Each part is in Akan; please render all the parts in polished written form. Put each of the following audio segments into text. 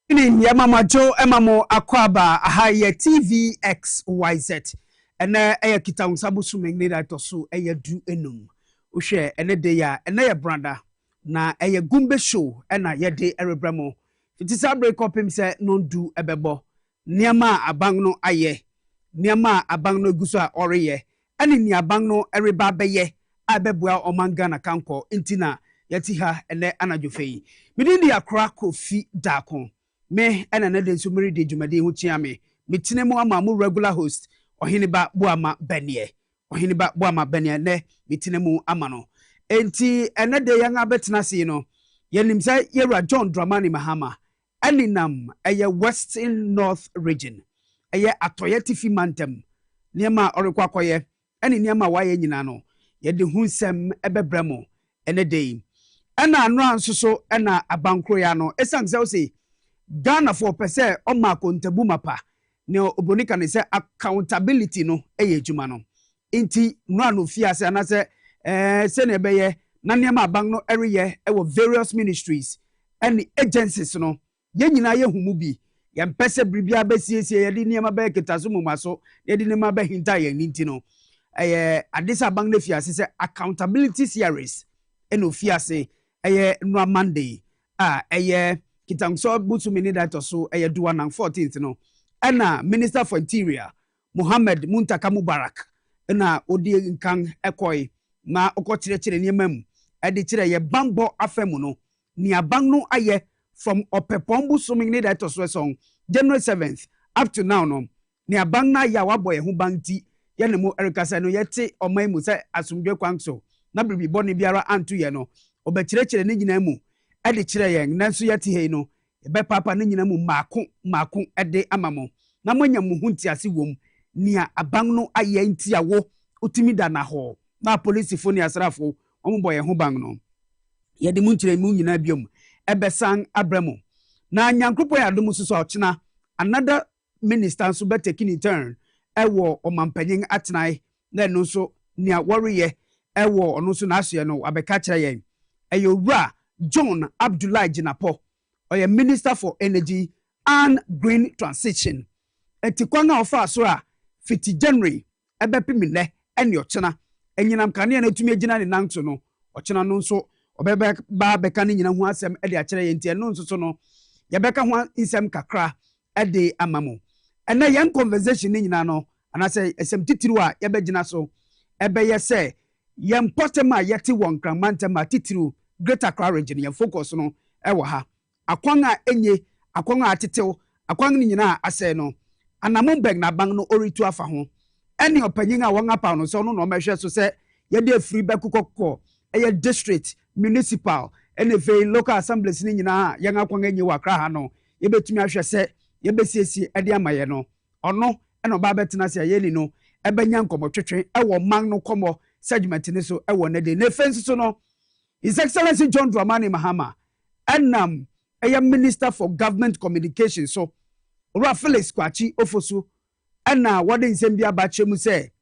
Ini ya mama Jo emamo akwaba ahaye TVXYZ ene eye kita unsabu sumengni da toso eye du enum uhwe ene de ya ene ye branda na eye Gumbe show ena ye de erebramo fitisa break up him se non du ebebo niama abang no aye niama abang no guso a oreye ene ni abang no ereba beye abebua omanga na kanko intina yati ha ene anadwofei midindi Akora Kofi Darko me ena na den so meri de dwumade hu chia me metine mu ama mu regular host ohiniba boama banie ne metine mu ama no enti ena de yanga betena se no yenim say yewra John Dramani Mahama aninam eye Western North region eye atoye tifi mantem niema orekwakoye eni niema waye nyina no ye de hunsem ebebramo ene de ena anu ansoso ena abankro ya no esan say Ghana for pese oma kontabu mapa ne obonika ne se accountability no eye adwuma no inti no anofia se na se se ne beye na niam abang no ereye e wo various ministries and agencies no ye nyina ye humu bi ye mpese bribia besiesie ye di niam ba ketaso mumaso ye di niam ba hinta ye ninti no adisa bang ne fiase se accountability series enofia se no Monday Kitangso butu minida so duwa nang 14th no ena Minister for Interior Mohammed Muntaka Mubarak ena odi nkan ekoi na okochire niemam edi chire ye bambo afemu no ni abang no aye from opepombu suminida so song January 7th up to now no ni abang na ya waboye hu banti ye ne mu erikasa no yete omai mu se asumdwe kwanso na bibi boni biara antu ye no obechire ne nyina mu ede kire yen nanso yati hei no ebe papa ne nyina mu maako ede amamo na monya mu hunti ase wom nia abang no aye ntiawo otimi da na ho na police fo ni asrafo omboye ho bang no yede mu nkire mu nyina biom ebe san abramo na nyankropo ya dum suso ochina another minister so be taking in turn ewo omampanyin atenai na no so nia worriye ewo ono so na aso no abeka kire yen eyowura John Abdullah Jinapo or Minister for Energy and Green Transition. Etikwanga ofa so a 50 January ebepimile ene ochena enyinam kane na tumi agina ne nanto no ochena no nso obeba ba beka ne nyina ho asem ede akere yenti no nso so no yebeka ho insem kakra ede amamo ena yan conversation ne nyina no anase esem titiru a yebegina so ebeye se yem potema yeti won kramantema titiru Greater Accra region ye focus no ewo ha akwanga enye akwanga atetew akwanga ni nyina ase no anamon beg na bang no oritu afa ho ene opanyin a won apa no so no no mehwe so se ye de free bekukokko eye district municipal ene ve local assemblies ni nyina ye akwanga enye wa Accra ha no ye betumi ahwe se ye besiesi ede amaye no ono ene ba betena se ye ni no ebenya nkomotwetwe ewo man no komo segment ni so ewo ne de ne fence so no His Excellency John Dramani Mahama, and a Minister for Government Communications. So, Felix Kwachi Ofosu, and now what in Zambia Bachemu say,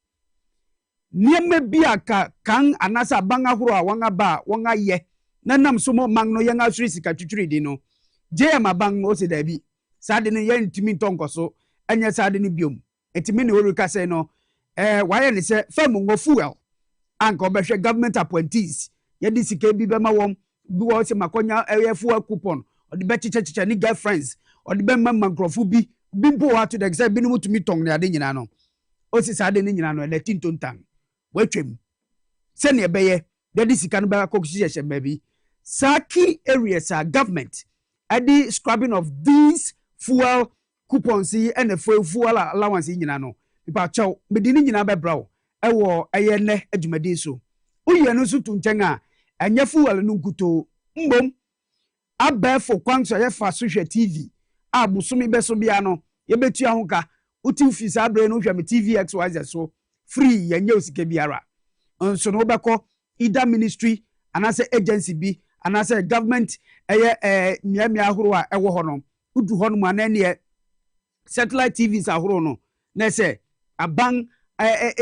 Nieme biaka kang anasa banga hura wanga ba wanga ye, nanam sumo mangno yanga srisika chuchuri dino. Jema bang no se debi, sadini yen timi tonko so, anya sadini bium. Etimini uruka se no, why se, famungo fuel, anko beshe government appointees. Yedi sike bi bema wom bi wo se makonya eyefu coupon or the bechicheche ni girlfriends or the bema mankrofo bi mpo wa to the exam bi no mutumi tong ne ade nyina no o si sa ade ne nyina no le tintontan watwem se ne beye yedi sika no ba kokishije baby saki areas are government adi scrubbing of these fuel coupons and the fuel allowance nyina no pipa chaw medini nyina be brawo ewo eye ne adwumadi so uye no so tuntenga anya fuel no nkuto mbom abefo kwanso ye fa so hwe TV abusumi beso bia no ye betua ho ka uti office abre no hwe me TV XYZ so free ye nya osike biara nso no beko either ministry anase agency bi anase government eye miamia ahoro a ewo ho no udu ho no ma na ne satellite TVs ahoro no na se abang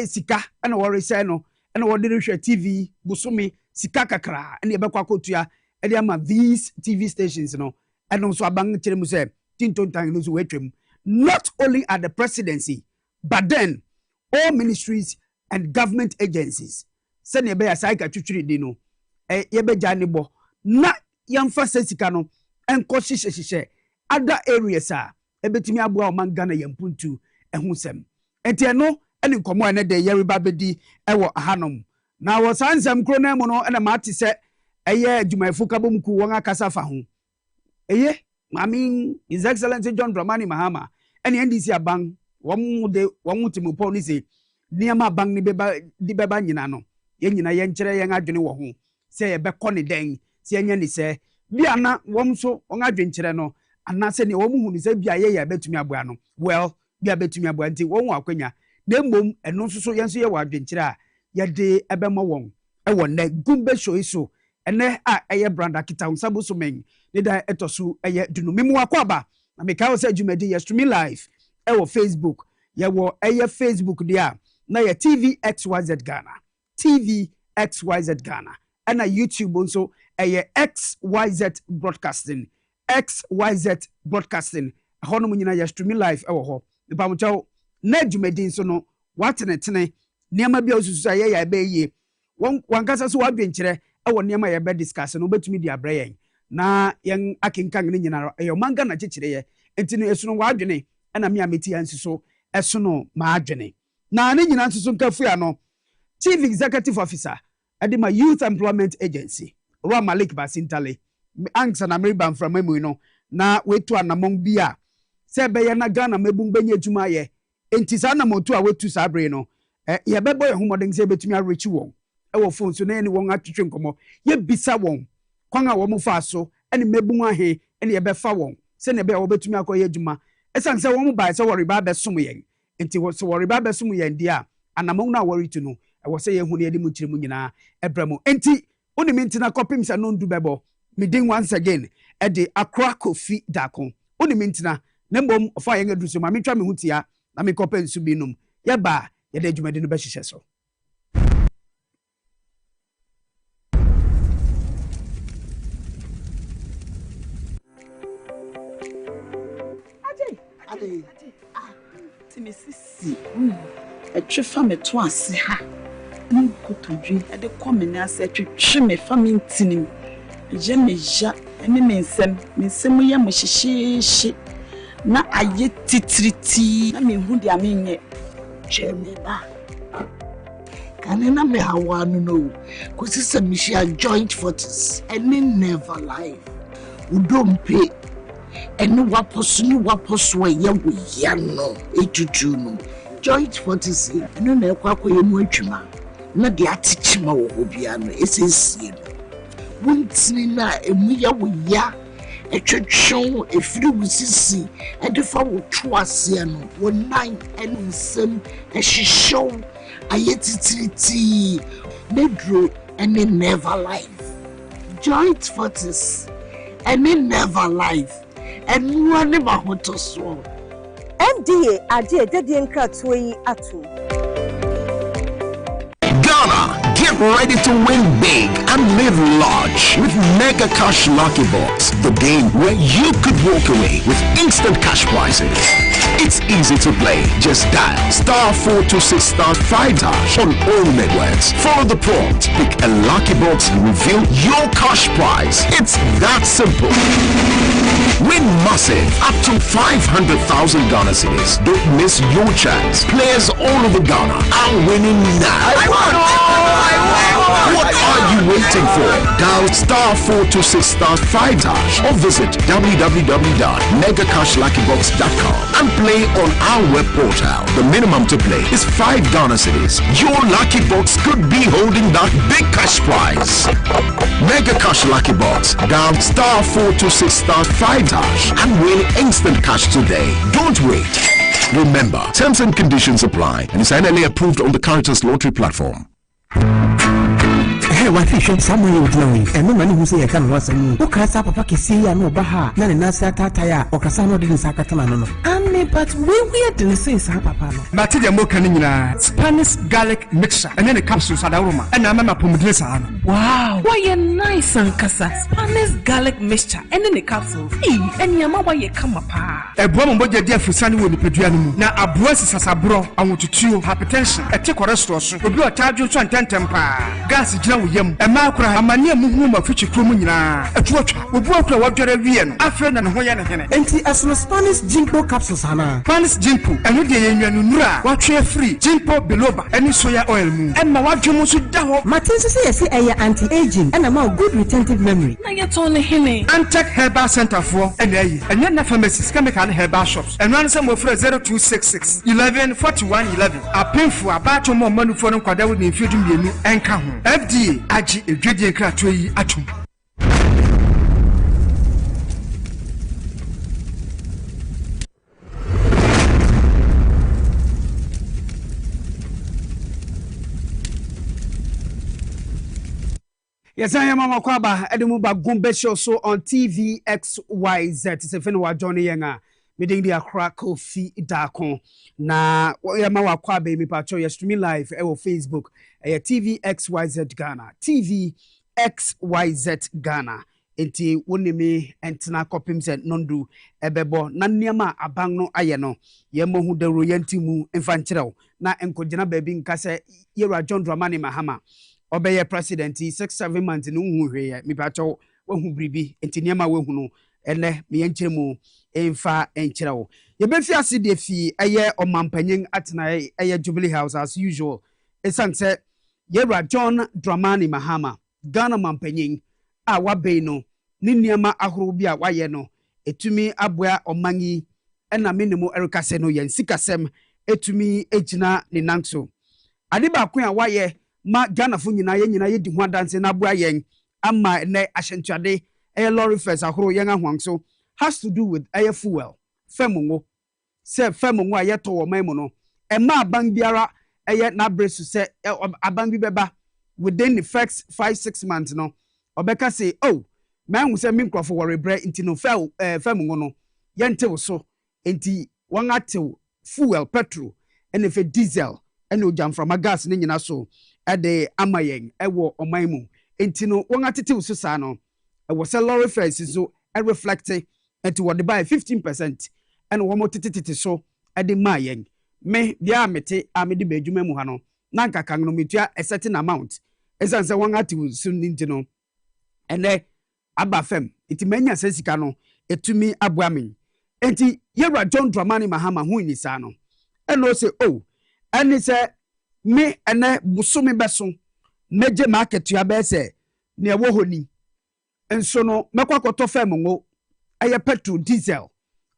sika na wori say no ena wodi rehwe TV busumi sika kakra ena yebekwa kotua ede ama these TV stations no eno so abang kire mu se tintontan no so wetwem not only at the presidency but then all ministries and government agencies send ye be asaika twitwiri di no ye be jani bo na yamfa sesika no enko hihye other areas ebetimi aboa o mangana yampuntu ehusem enti no ene nkomo ene de yeriba bedi ewo ahanom na wo sansem kro na mu no ene mate se eye adwumayefo kabomku won akasa fa ho I mean His Excellency John Dramani Mahama ene NDC abang won timopo ni se niama bang ni beba di beba nyina no ye nyina ye nkyere ye adwene wo ho se ye be kɔ ne den se enya ni se bia na wom so on adwenkyere no anase ne wom hu ni se bia ye betumi aboa no well bia betumi aboa nti won akwanya na mbom eno so yenso ye wa adwenkyere a ye de ebema won ewo na Gumbe show so ene a eye branda kita unsabo so men ne da etosu eye dunu memu akwaba na me ka o se dwumadi ye stream live ewo Facebook ye wo eye Facebook dia na ye TVXYZ Ghana TVXYZ Ghana and a YouTube also a XYZ broadcasting hono munyina ya streaming live ewo ho nipa mcho na dwumedin so no watene tene niam bia osusu aye ya be ye wankasa so wadwenkyere ewo niam ya be discuss no betumi di abra yen na yen akenkan ne nyina eyo manga na kyekire ye enti no esu no wadwene na me ameti ansi so esu no ma adwene na ne nyina nso nkafu ya no Chief Executive Officer Adima Youth Employment Agency Ro Malik Basintale ansa na meriban from emu no na wetu anamong bia se be ye na Ghana mebum benye adwuma ye enti sa na motu a wetu sabre no ye bebo ye homoden se betumi arechi won e wo phone so na ye ne won atwetwe nkomo ye bisa won kwan a wo mo fa so ene mebum ahe ene ye be fa won se ne be wo betumi akoye adwuma esan se wo mo bai se wo riba be som ye enti wo so wo riba be som ye ndia anamong na wori tu no e wo se ye hu ne edi mu kyeremu nyina ebramo enti oni mintina kopim se no ndu bebo meeting once again at the Akora Kofi Darko oni mintina nembom ofa ye ngadu so ma metwa me hutia na me kopem su binum ye ba ye da dwumade no be hihye so ade timisisi etwefa me to ase ha nkotodwe ade komene ase twetwe me fa me ntinim je me ja ene me nsem ye mo hyehyeehye na aye titriti na me hu dia me nye je me ba kanena me hawa no kusisa mishia joint forces ene never life udompe ene waposo ye wo ya no etutu no joint forces ene na ekwakoye mu atwuma na de atichima wo hobia no esensie wuntini na emu ya wo ya etwetwon efiri wusisi edefa wo toase no wo nan ensem ehihyew ayetitiriti nedro ene never life joint forces ene never life enu ane mahoto so MDA ade dedie nkratoyi yi ato Ghana, get ready to win big and live large with Mega Cash Lucky Box, the game where you could walk away with instant cash prizes. It's easy to play. Just dial *426*5# on all networks. Follow the prompt, pick a lucky box and reveal your cash prize. It's that simple. Win massive, up to 500,000 Ghana cedis. Don't miss your chance. Players all over Ghana are winning now. What are you waiting for? Dial *426*5# or visit www.megacashluckybox.com and play on our web portal. The minimum to play is 5 Ghana cedis. Your lucky box could be holding that big cash prize. Mega Cash Lucky Box. Dial *426*5# and win instant cash today. Don't wait. Remember, terms and conditions apply and is NLA approved on the Caritas Lottery platform. Hey, what is someone you doing? And no money who say I can was a new. Who can papa can see ya no baha, none in Nasa Tataya or Casano didn't Sakatana. but we are doing since papa no. Mate de mo kan nyina Spanish garlic mixture and then the capsules adaroma and na mama pomodre sa no. Wow, why you nice and kasa Spanish garlic mixture and then the capsules. And yama why you come pa. Eboa mo boje dia fusani wo nipadua no mu. Na aboa sisasabro awotutuo hypertension ete cholesterol so. Obi otadwo so antentem pa. Gas gina wo yam. E ma akora amane mu hu ma fichi krom nyina. Etuotwa. Obi akora wadware wie no. Afre na ne ho ye ne hene. Enti aso Spanish ginkgo capsules hana. Spanish ginkgo enu de ye nwa nura. Watwe free ginkgo biloba eni soya oil mu. E ma wadwo mu so da ho. Martin so say yes anti-aging and ama good retentive memory. Na ye ton hene. Antec Herbal Center for ene na pharmacies chemical herbal shops. Enu an say mo frɛ 0266 11 41 11. Apemfu abacho mo manufo no kwada wo ne mfiedu mienu enka ho. FDA agi edwedie krato yi atum. Yes, I am Mama Kwaba, Edumuba Gumbe show so on TVXYZ. It's a fin Johnny Yanga, meeting the Akora Kofi Darko. Na Yama Kwabe, me patrol, yes, streaming live, Facebook, TVXYZ Ghana, TVXYZ Ghana. Enti wonimi entina kopim se nondu ebebo na niama abang no ayeno yemo hu de royanti mu enfankyerɛw na enkogina baabi nka se Yera John Dramani Mahama obeye president 6-7 months no hu hwe mi pacho wahu bribi enti niama wahu no ene me yenkyere mu enfa enkyerɛw ye befi ase de fi eye omampanyin atena eye Jubilee House as usual esan se Yera John Dramani Mahama Ghana mampanyin a wabei no ni niama ahoro bi a waye no etumi aboa omanyi ena menemu erikase no yen sikasem etumi ejina ne nanso ade ba ko a waye ma Ghana fo nyina ye di ho adanse na aboa yen ama ne ahyentuade lorry first ahoro yen ahwanso has to do with fuel femongo se femongo a yeto wo man mu no ma aban biara na bresu se aban bi beba within the first 5-6 months no obeka say oh man hu say me nkrofo worry bre inti no femongo no yentew so enti wan atew fuel petrol and if diesel and ojam from a gas ne nyina so ade amayen ewo oman mu enti no wan atetew so sa no ewo say lorry fares so reflect enti what they buy 15% and wo mo tititi so ade mayen me bia mete amede ba adwuma mu ha no na nkaka no metua a certain amount esan say wan atew so nti no ene aba fem iti manya sesika no etumi aboa men enti Yera John Dramani Mahama hu ni sa no eno say oh eni say me ene busumi beso meje market ya be say ne ewo honi enso no mekwakoto fem ngo eye petrol diesel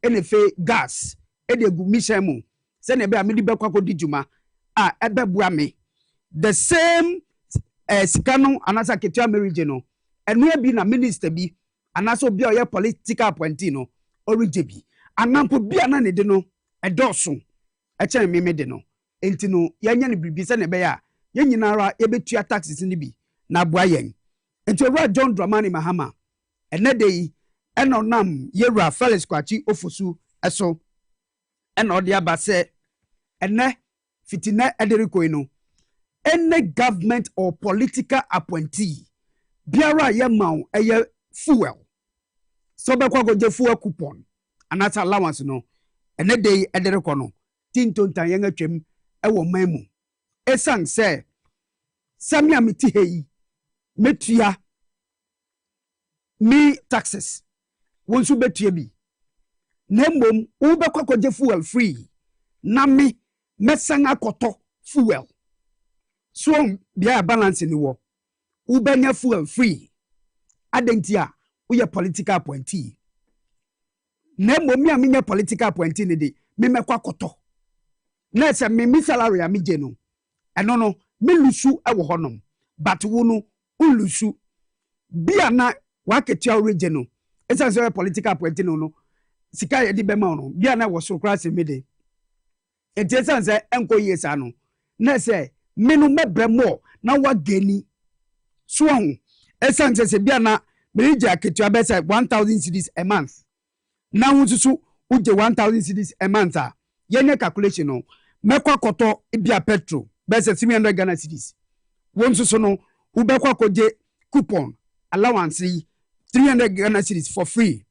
ene fe gas ede gu mission mu se ne be amedi bekwakodi juma a ebeboa me the same sikano anasa ketua merige no enu bi na minister bi anaso bi oye political appointee no orije bi anampo bi ana ne de no edoso eche me de no enti no yanya ne bibi se ne be ya yenyinara ebetua taxes ni bi na aboa yen enti Yera John Dramani Mahama ene de yi eno nam Yera Felix Kwachi ofosu eso eno de abase ene fitina ederiko no any government or political appointee biara ye maw eye fuel so be kwa go fuel coupon anata allowance no ene dey ederiko no tintontan ye atwam ewo man mu esan se samia meti hei metua mi taxes wonsu betua bi na mom wo be kwa go fuel free na mi mesan akoto fuel so bia balance ni wo ubenya fuel free adentia uye political appointee na momi a menya political appointee ne de me mekwa koto na se me salary a meje no eno no me lusu ewo honom but wo no ulusu bia na waketia origin no esa se political appointee no sika ye di bema no bia na wo so class me de etiesa se enko yesa no na se menu mebremo na wageni so esan se bia na merija ketua be say 1000 cedis a month na hunsusu uje 1,000 cedis a month yenye calculation no mekwa koto bia petrol bese 300 Ghana cedis wonso so no ubekwa koje coupon allowance 300 Ghana cedis for free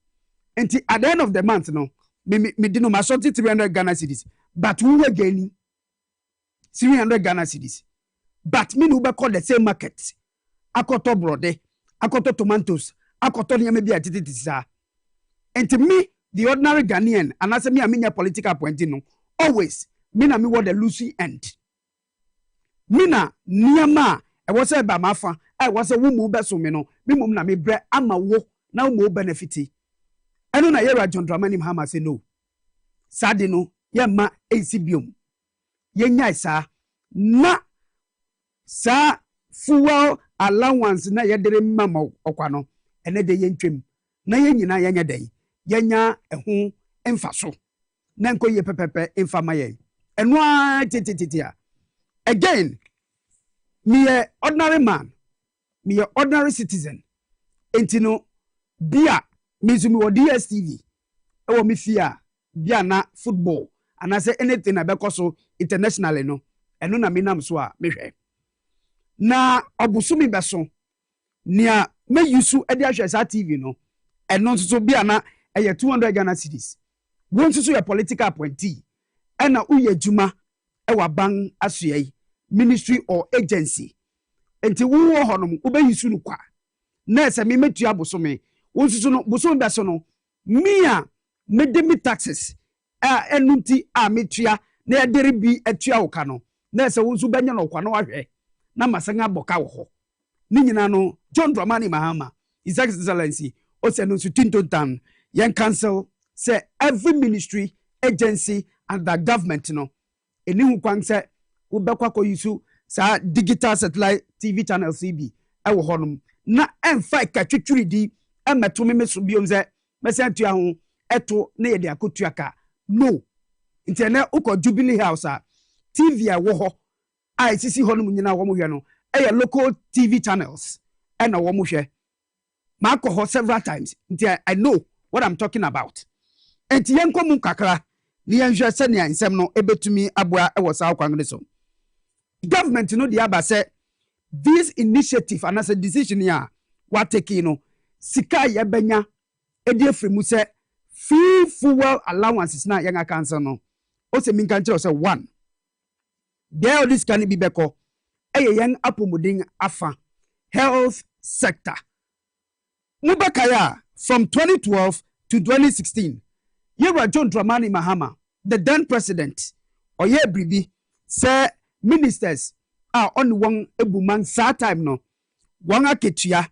and at the end of the month no me dino ma 300 Ghana cedis but we were gaining 300 Ghana cedis but me no ubekwa the same market akoto brode akoto tomatoes akoto nyame bia tititisa and to me the ordinary Ghanaian, and as me a political appointee no, always me na me what the loosey end. Mina niyama I was a bamafa I was a woman beso me no me mum na me bre ama wo na mo benefiti. Eno na yera John Dramani Mahama say no. Sade no ye ma ACBM. Ye nyai sa na sa fuel allowance na ye dere mama okwa no ene de ye ntwem na ye nyina ye nya dai. Yanya ehu emfaso na nko ye pepepe emfama ye enwa tititia again me a ordinary man me a ordinary citizen entino bia me zumi wo DSTV e wo me fia bia na football and I say anything abekoso internationally no eno na me nam so a mehwe na obusumi beso nia me yusu e de ahwe sa TV no eno so bia na 200 Ghana cedis. Won't you a political appointee? And now uye juma ewa bang asuyei ministry or agency. Enti wo honum ube yisunu kwa. Na se me metu abosome. Won't you no bosom besono mia me taxes. Enunti a metua na edere bi atua woka no. Na se wonsu benya no kwa no ahwe. Na masanga boka wo ho. Ni nyina no John Dramani Mahama, His Excellency, o se no su tintontan yen cancel say every ministry agency and the government no eni hu kwan say ubekwa ko yusu sa digital satellite TV channel CB e wo honum na emfa ka twetwiri di emeto me so biom say mesen tua ho eto na ye de akotua ka no internet uko Jubilee House TV a wo ho a sisi honum nyina wo mo hwe no e local TV channels e na wo mo hwe ma ko ho several times I know what I'm talking about. And yenko mu kakra ni yenhwe se ne ansem no ebetumi aboa e wo sa kwan so. Government no the aba say this initiative and as a decision here what taking no sika ye benya e de fremu say free fuel allowances na yenga cancel no. O se min kan kire say one. There this can be beko e yen apomodin afa health sector. Mubakaya from 2012 to 2016, Yera John Dramani Mahama, the then president, Oye Bribi, say ministers are on one ebuman sa time no. Wanga ketua,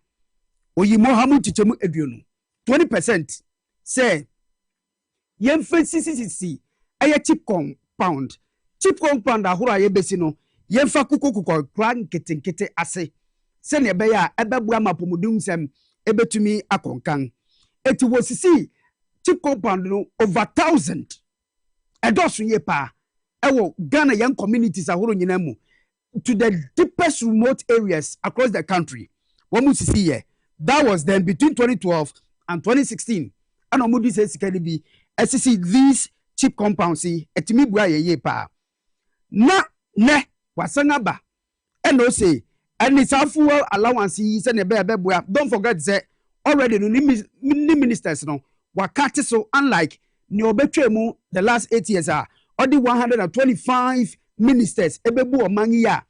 Oyi Mohamu Chichemu Eduonu, 20% say Yemfe CCCC, aye cheap compound ahura ye besino, Yemfa kuko kran kete ase, sene beya ebebu amapomudum sem ebetumi akonkan. It was see cheap compound no over 1,000. Edosu ye pa. Ewo Ghana young communities ahoro nyinamu to the deepest remote areas across the country. Womu see here. That was then between 2012 and 2016. And omudi says can be SCC these cheap compounds see etimi bua ye pa. Na ne wasanga ba. And no say and it's a fuel allowance is and a don't forget that already no ministers no wakati so unlike ni obetwemu the last 8 years or the 125 ministers ebebu omanyi ya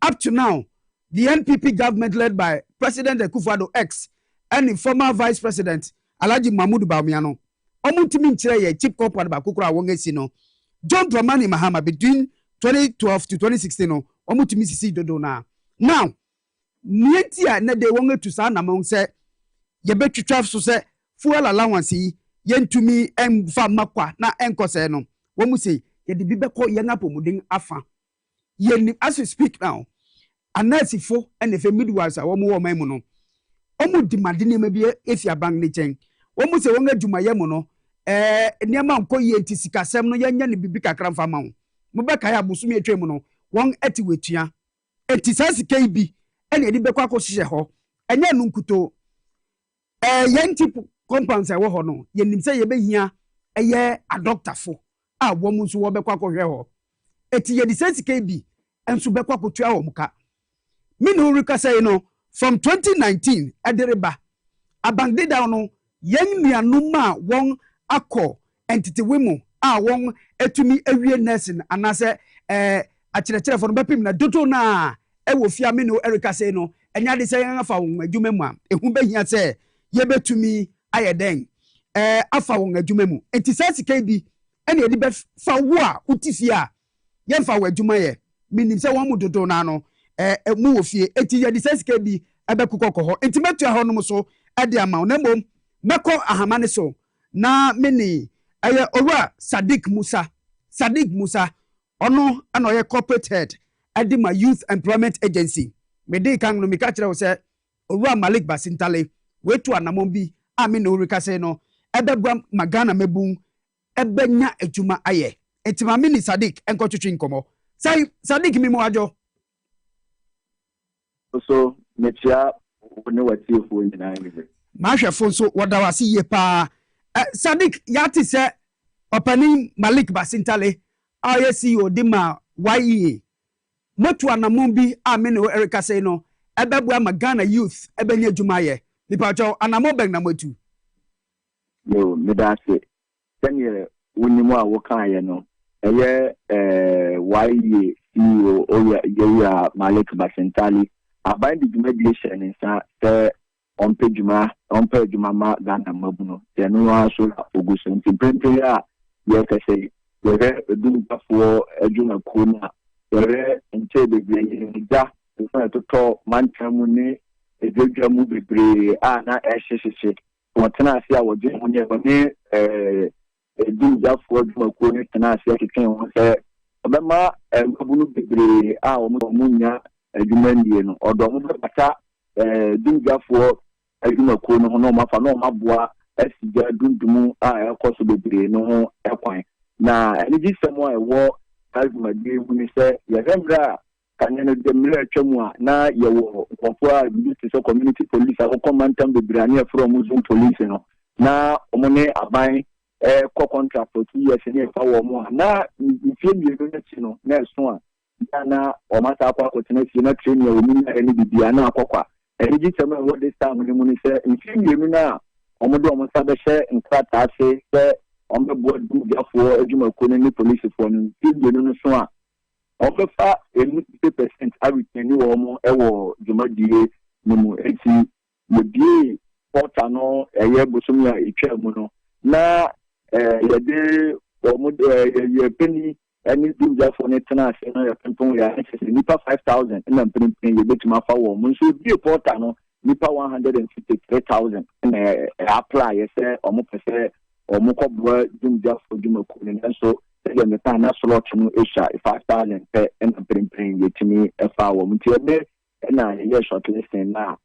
up to now the NPP government led by President Akufo-Addo X and the former Vice President Alhaji Mahmoud Bawumia no omuntimi nkyere ye chief corporate ba kokoro awongesi no John Dramani Mahama between 2012 to 2016 no omuntimi sisi dodo na now nientia na de wonga to sa na mon say ye betwitwa so say fuel allowance yi yentumi emfa makwa na enkose no wo mu say ye de bibekọ ye ngapomudin afa ye as we speak now anasifo and efe midwives wo mu wo man mu no omu dimade ne ma bi efia bank ne chen wo mu say wonga dwumaye mu no niema nko ye ntisikasem no ye nya ne bibi kakra mfa ma wo mu beka ya busumi etwe mu no won ati wetua etisasika bi ene edi bekọ akọhye ho enye nu nkuto yenti compounds wo ho no yenim se ye behia eye adoctafo a wo mu so wo bekwa kohwe ho eti ye di sense KB enso bekwa kotua wo muka me no rika say no from 2019 edereba abangde down no yen nuanom a won akọ entity wemu a won etumi awie nursing anase akyerɛkyerɛfo no bɛpem na dodo na ɛwɔ fia me no Erica say no enya de say yan afa won adwuma mu a ehu behia say ye betumi ayeden afa won adwuma mu enti sense KB ene ye de be fa wo a utifie a ye mfa wo adwuma ye minim say won mu dodo na no mu wo fie enti ye de sense KB ebekukọ ho enti metu ho no so ade ama na mom meko ahamane so na meni owura Sadiq Musa ono ana ye corporate head ade ma youth employment agency me dey kan no me ka kire wo se owura Malik Basintale wetu anamon bi a me no rika se no ebegwa magana mebun ebenya adwuma aye enti ma me ni Sadiq enko twetwe nkomo sai Sadiq mi mo ajo so metia ne wati fo nyina ngi ma hwefo so wodawase ye pa Sadiq yati se opani Malik Basintale aye CEO de ma YE motu anamon bi a me no Erica say no ebebua magana youth ebenya adwuma ye nipa cho anamon beg na motu yo me da se tanye wonimu a wo kan ye no eye YE CEO oya Malik Basintale aban di dwuma bi hye ne nsa te onpe dwuma ma Ghana mabuno te no aso oguso ntimprempre a ye kase ye du bafo adwuma kona ye nche bebre nda so to mantamu ne edwadwamu bebre a na ehyehyehye wotena ase a wodwe ho ne ba ne du bafo adwuma kona tena ase akeken ho se obema mabuno bebre a omo nya adwuma ndie no odo mo bata dungafo adwuma ko no no mafa no maboa asiga dundumu a ekoso bebre no ho ekwan na eniji semo ewo adwuma die mu ni se ye remra kanya no demre atwamu a na ye wo nkofo a bi se community police akoko mantam bebre ani from zone police no na omone aban ko contract for 2 years ni fa wo mo na mfie mienu na chi no na eso a na o mata akwa kotena fie na train ya omi na eni bibia na akokwa eniji sema what this time ni mu ni se mfie mienu na omodo omosa be hye nkrata ase se ombo du biafo adwuma ko ni police for ni mfie mienu no so a obefa 80% awitani wo mo ewo dwumadie ni mu enti mebie porta no eye bosom ya etwa mu no na yede omodo ye peni any do just for net na se no ya pempon ya nipa 5000 na pempon ye betima fa wo mun so bi porta no nipa 153,000 na apply ye say omo pese omo ko bo dum just for dum ko ne so se me ta na slot no esha 5,000 pe na pempon ye timi fa wo mun ti be na ye shortlisting na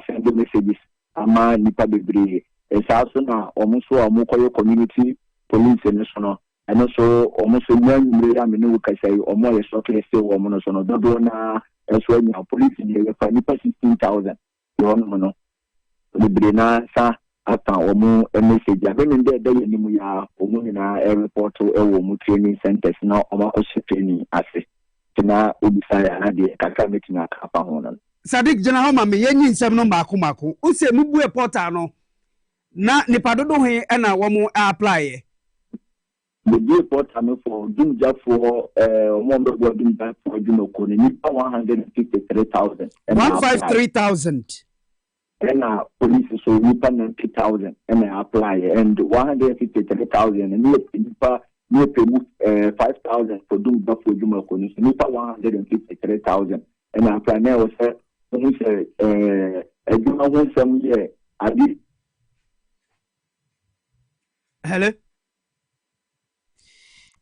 send messages ama nipa bebre esa so na omo so omo ko community police ne so no and also almost one million minute can say or more shortly still or monosono do na as well your police in the 16,000 no the brina sa ata omo message a been there ni mu ya omo na report to mu training centers na omo ko training ase na obisa ya na de kaka metina kapa ho no Sadiq jena ho ma me yenyi nsem no mako use mu bu reporter no na nipa dodo he na wo mu apply the report coming for Gumbe for Mombo Gumbe for Junoko, 153,000. 153,000. And police so 90,000 and I apply and 153,000 and you pay 5,000 for Gumbe for Junoko, 153,000 and I apply now say I do not want some year. I did. Hello.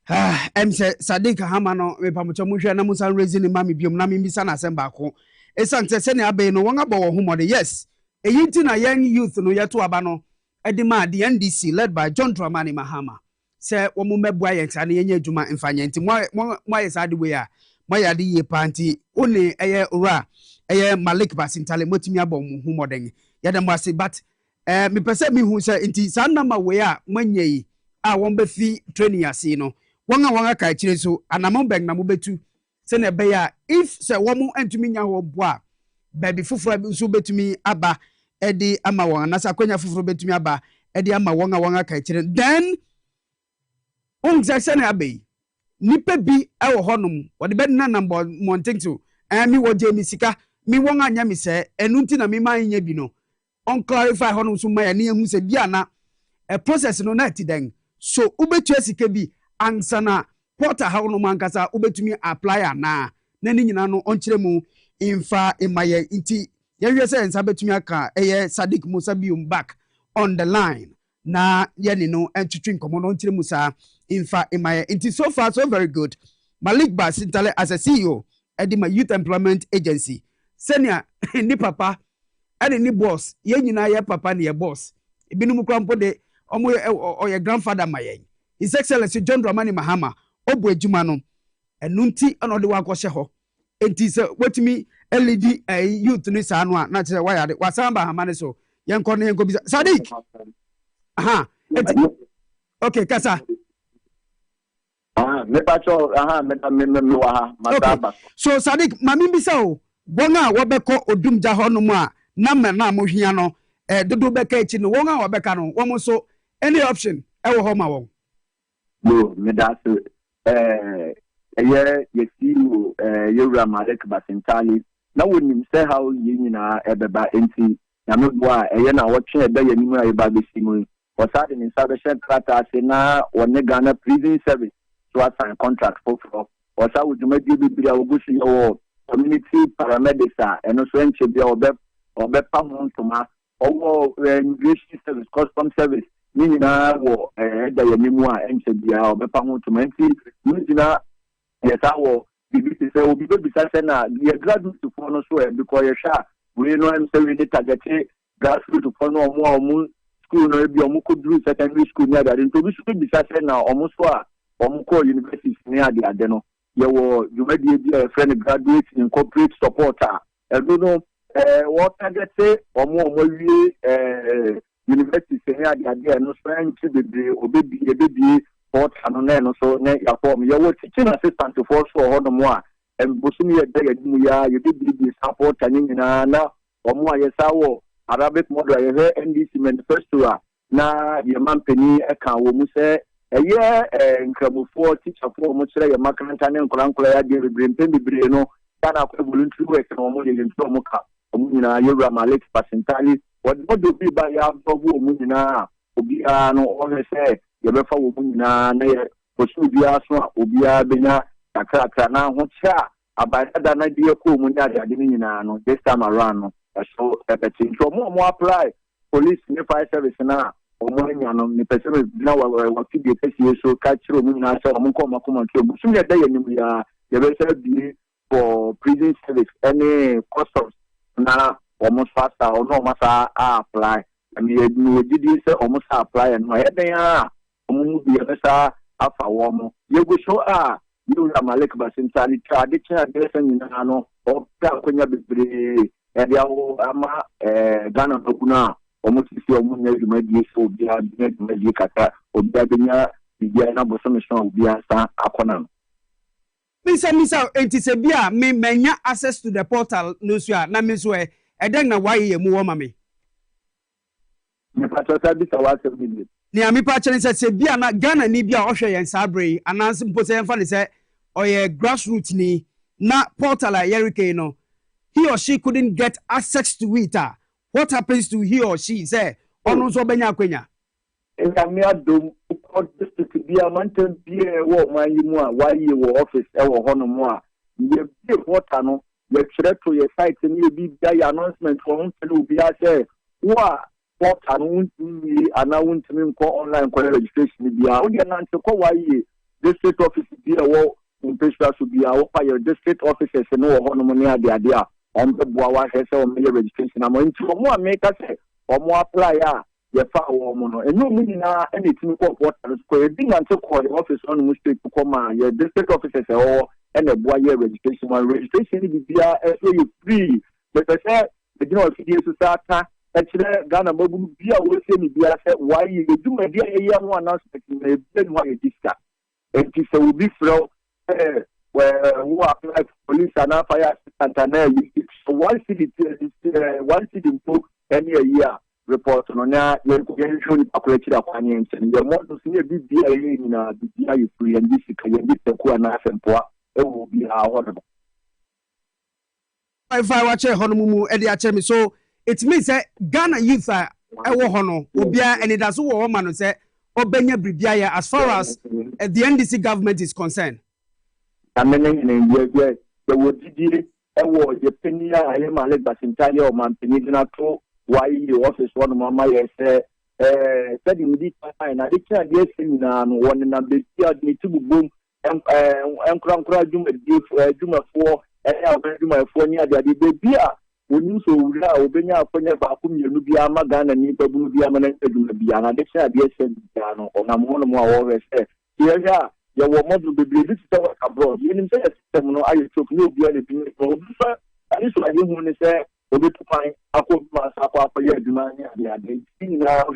Say Sadiq Hamano, me pamucho muhwe na musan raising ni mami biom na mbisa na semba ko. Esante se ne abe no won abo wo humode. Yes. Eyinti na young youth no yeto aba no edima the NDC led by John Dramani Mahama. Se wo mu mebua yenta na yenye adwuma mfanya nti mo ye sade we a mo ya de ye panti one eye ora eye Malik Basintale motimi abo mu humode. Yadam wase but me pese me hu se nti sanama we a manyei a won be fi training ase no won aka kire so anamon beng na mo betu se na be ya if se won antumi nya ho bo a baby fufuro bi so betumi aba edi ama won na sa kwanya fufuro betumi aba edi ama won aka kire then se na abai nipa bi ewo honum wode be na number montinto mi wo je mi sika mi won anya mi se enu nti na mi ma nya bi no on clarify honum so ma ya ne hu se bia na a process no na ti den so ubetu sika bi ansana porter ha honum ankasa ubetumi apply ana na ni nyina no on kire mu infa imaye nti ye se ensa betumi aka eye Sadiq Musa bium back on the line na ye ni no entwetwe nkomo no on kire mu sa infa imaye nti so far so very good. Malik Basintale as a CEO at the Youth Employment Agency senior ni papa and ni boss ye nyina ye papa ni ye boss ibinum krampo de omo your grandfather mayen His Excellency John Dramani Mahama obo adwuma no enunti ana de wakɔhye ho enti se wetimi LED youth ni sa no a na kire wayade wasamba hama ne so yenko ne yenko bisa Sadiq aha okay kasa me pacho me wa mataba so Sadiq mami bisa o wonga wobeko odumja ho no mu a na me na mo hwia no dodo beka echi no wonga wobeka no wo so any option e wo ho ma won no me da so ye see Yura Malik Basintali na wonim say how nyina ebeba enti na me bo a na wotwe ebe yanimu a eba besimu osade ni sabeshe trata ase na wone Ghana prison service to assign contract for osa wudumadi bibiri a wogusu yo community paramedics and also enche bia obe pa ho ntoma owo immigration service custom service ni nyina wo da yanimu a enche bia obe pa ho ntoma enti nyina yesa wo bibisi se obi bibisa se na ye graduate for no so because ye sha we no am say we dey target graduate for no omo school no bi omo ko do secondary school ni adade nto bi so bibisa se na omo so a omo ko university ni ade no ye wo jumadi bi a friend graduate in corporate supporter no what target say omo wie university ni ade no so anti bebre obebi port ano na no so na ya form ye wo teaching assistant for so ho no mo a embosumi ye da yadimu ya ye bi support ani nyina na omo a ye sawo Arabic model ye NDC manifesto na ye mampani e kan wo mu se nkramofo teacher for mo kire ye makaranta ne nkora ya de bebre no kana ko voluntary work no mo ye ntro mo ka omo nyina Yura Malik Basintali wodo bi ba ya bobu omo nyina obi no o se ye be fa wo nyina na ye osu bi aso obi a benya takra na ho cha abada na die ko mu nya ade nyina no this time around no so repeating so mo apply police ni fire service na omo nya no ni person na wa fi de pesi so ka chiro mu nyina so omo ko makoma to busu ya da ye ni ya ye be say bi for prison service any customs na omo fasta o no masa apply and ye no didi say omo sa apply no ye den a omo mu bi ye sa afa wo mo ye go so a Yura Malik Basintali traditional dressing nyina no o ta konya bebre ediawo ama Ghana dokuna omusisi omunya djumadi so bia djumadi kata obia benya bia na boso so obia sa akona misa enti se bia me menya access to the portal no so na me so eden na why ye mu wo ma me me patata bi sa wa se bi ni ami pa chere se bia na Ghana ni bia ohwe yen sabre ananse mpo se enfa ne se oye grassroots ni na portal a yerike no he or she couldn't get access to it. What happens to he or she? Say, ono so benya kwenya. Me adom ko district bia manten bia wo man yimu a why ye wo office e wo hono mo a ye bi portal no ye kire to ye site ni bi bia ye announcement for on tell bia say wa portal no ni ana wuntimi nko online ko registration bia o de nante ko why ye district office bia wo impesha so bia wo pa your district offices no wo hono mo ni ade a on the boa say o me registration am nti omo ameka say omo apply a ye fa wo mo no enu mu nyina anything ko portal ko e dinga nte ko the office on mu state ko ma ye district officers e o and the boa ye registration ni bibia e so you free but say the general fee so sata actually Ghana Babu be a will say me be a why you do my dear young one aspect in a bed why you discuss. And this will be from where who apply police and fire assistant and one city book any a year report on ya usually operated upon and the more to see a big deal in a big free and this can be the cool and poor. It will be horrible. If I watch a honeymoon, Eddie so it means that Ghana youth are honor, Obia, and it does all woman say, Obenya Bribia as far as the NDC government is concerned. I mean, there would be a penny, I am a leg entirely or man, Peninato, why the office one of my said, in this time, I declare yes, in one and a bit, to boom, and crank Juma 4. My phone near the beer. When you so Obenya for Bakum, you be a Magan and Nipabu be a man and be an addiction. Yes, and on one more always said, here, you were more to be visited abroad. You didn't say a system, I took no beer. And this I didn't want to say, Obi to find a cook myself for your demand. Yeah, they see now,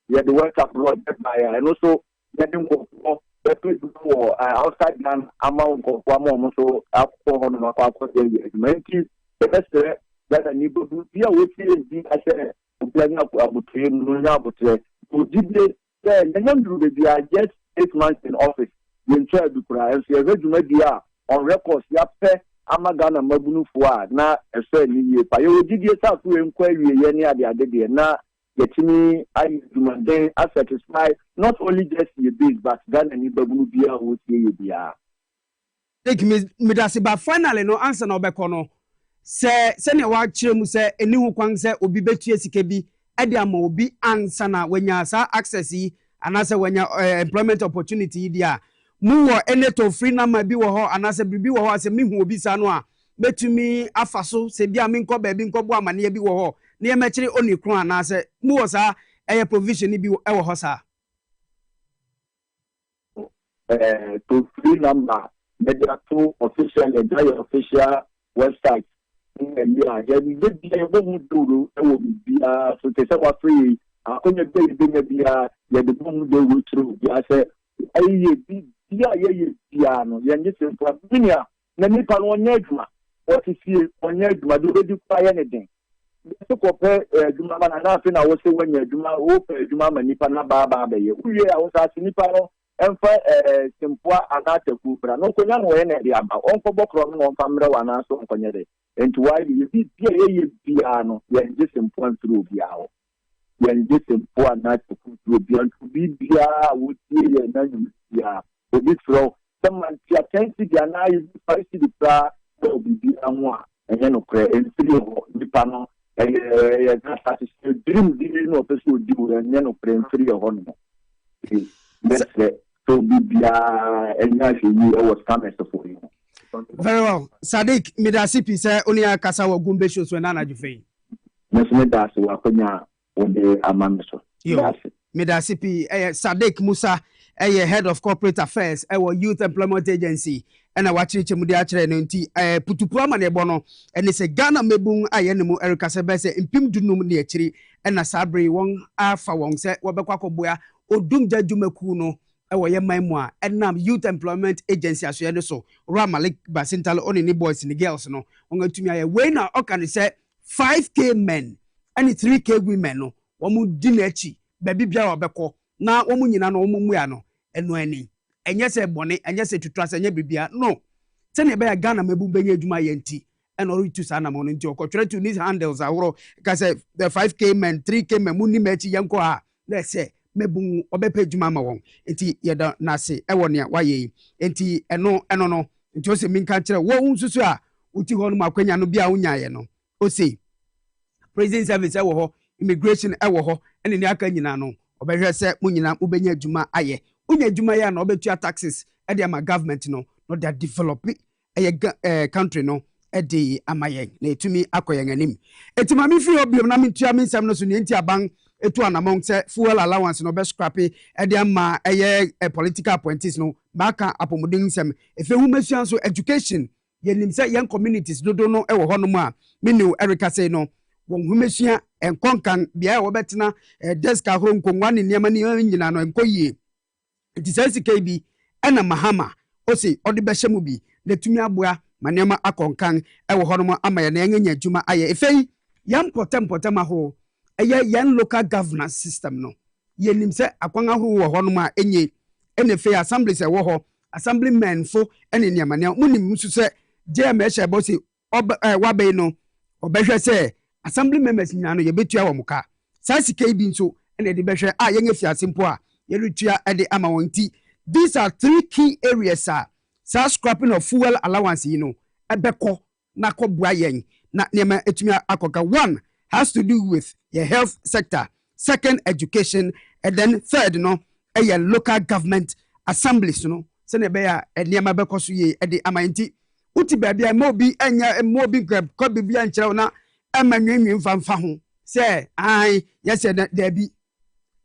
yeah, the work abroad, and also letting go. Outside Ghana amount of one moment so up 400 the best that I need to be away I said, planning up about the they are just 8 months in office. You try to cry and say, media on records, Yape, Amagana Mabunu Fua, now a certain year. But you did yourself to inquiry any other day now. Get me, I do I satisfy not only just your bid, but Ghana and Babu Bia would see you be. Take me, but finally, no answer no bekono. Say, send your watch, say, a new one say, Obi Betty SKB, Ediamo be answer when you saw access, and answer when your employment opportunity, dear. More any to free number be or and as a baby or as a me who be sanwa. Bet to me, Afaso, say, be a minko, baby, cobo, and near be war. Near matching only crown, I said, Mosa, a provision be our hosa. To free number, there are 2 official and official websites. Yeah, we did be able to do it will be so they say what free. I couldn't be the boom they will through. I said, piano, young for Vinia, Nanipa on Nedma. What is here on Nedma? Do they buy anything? So compare Juma and nothing. I was say when you Juma open Juma Nipa Baba. We are asking Nipa and for Simpua and not a Cooper. No Koyan when the Abba, Uncle Bokron, on Famra and also on Conyade. And to why you see piano, when this important through Biao. When this important not to put beyond to be Bia would see a name. Yeah, for this row, someone attends to the annoying price to the bra, will be Biamois, and then okay, and 3 the panel. Dream didn't office would do and then open 3 or 1. That's it. So be and actually was coming for you. Very well. Sadiq Midasipi say only a Kasawa Gumbe shows when Nana Jufe. Miss Medas Wakonya on the Amaso. Midasipi Sadiq Musa, head of corporate affairs, our youth employment agency. And I watch it Mudiatre Nunti, Putupama Nebono, and it's a Ghana Mebung, Ayanemu, Erica Sebese, Impim Dunum Niachiri, and a Sabri Wong, Alpha Wong, said, Wabako Boya, or Dumja Jumekuno, our memoir, and now youth employment agency as you so, Ramalik Basintal, only boys and girls, no, on to me, way now, can say 5K men, and 3K women, no, Wamu Dinechi, Baby Bia Beko, now Omunina no Mumuano, and no any. And yes, a bonnet, and yes, to trust and bibia. No, send a bear Ghana mebu benye juma yenti, and or to Sanamon into your contract to these handles. I will, because the 5K men, 3K men, Muni Mechi Yankoa, let's say, Mebu Obepe Jumama wong, enti yada nasi, Ewonia, why enti, and no, it was a min country, won't susua, Uti Honma Quenya no bia unya, no, o say, President Service, immigration, and in the Akanino, Obeja said, Munina, Ubenya Juma aye. Unya Jumaya no betua taxes e de ama government no they develop country no e de amaye na etumi akoyen anim etima mi fi obiom na mentua mensam no so ne nti aban etu anamon se fuel allowance no be scrap e de ama political appointees no maka apomodin nsem efe hu mesuan so education yenim se yen communities dodo no e wo hono mu a menu Erica say no wɔn homesua enkonkan bia wo betena desk ahoro nkongwa ne niam ne nyina no enkoyie nti sɛ sika bi ɛna mahama osi ɔde bɛhyɛ mu bi na tumi aboa ma niam akonkan ɛwɔ hɔ no ama yɛ na yɛnya adwuma ayɛ efei yam potem ahoro ɛyɛ yɛn local governance system no yɛnim sɛ akwan ahoro wɔ hɔ no ma enye ɛna efei assembly sɛ wɔ hɔ assemblymen fo ɛne niam ne munim nso sɛ JMH ɛbɔsi wabɛyi no ɔbɛhwɛ sɛ assembly members nyina no yɛbɛtua wɔ muka saa sika bi nso ɛna de bɛhwɛ a yɛnyɛ fiase mpo a yɛretua ɛde ama wɔn ti. These are three key areas saa scrapping of fuel allowance you know ɛbɛkɔ na kɔboa yɛn na nneɛma etumi akɔka. One has to do with your health sector, second education, and then third no ɛyɛ local government assemblies no sɛnɛ ɛbɛyɛ a nneɛma bɛkɔ so yie ɛde ama nti uti baabi a mo bi grab kɔ bibia nkyerɛw na ama nwenwen mfa ho sɛ ai yɛsɛ dabi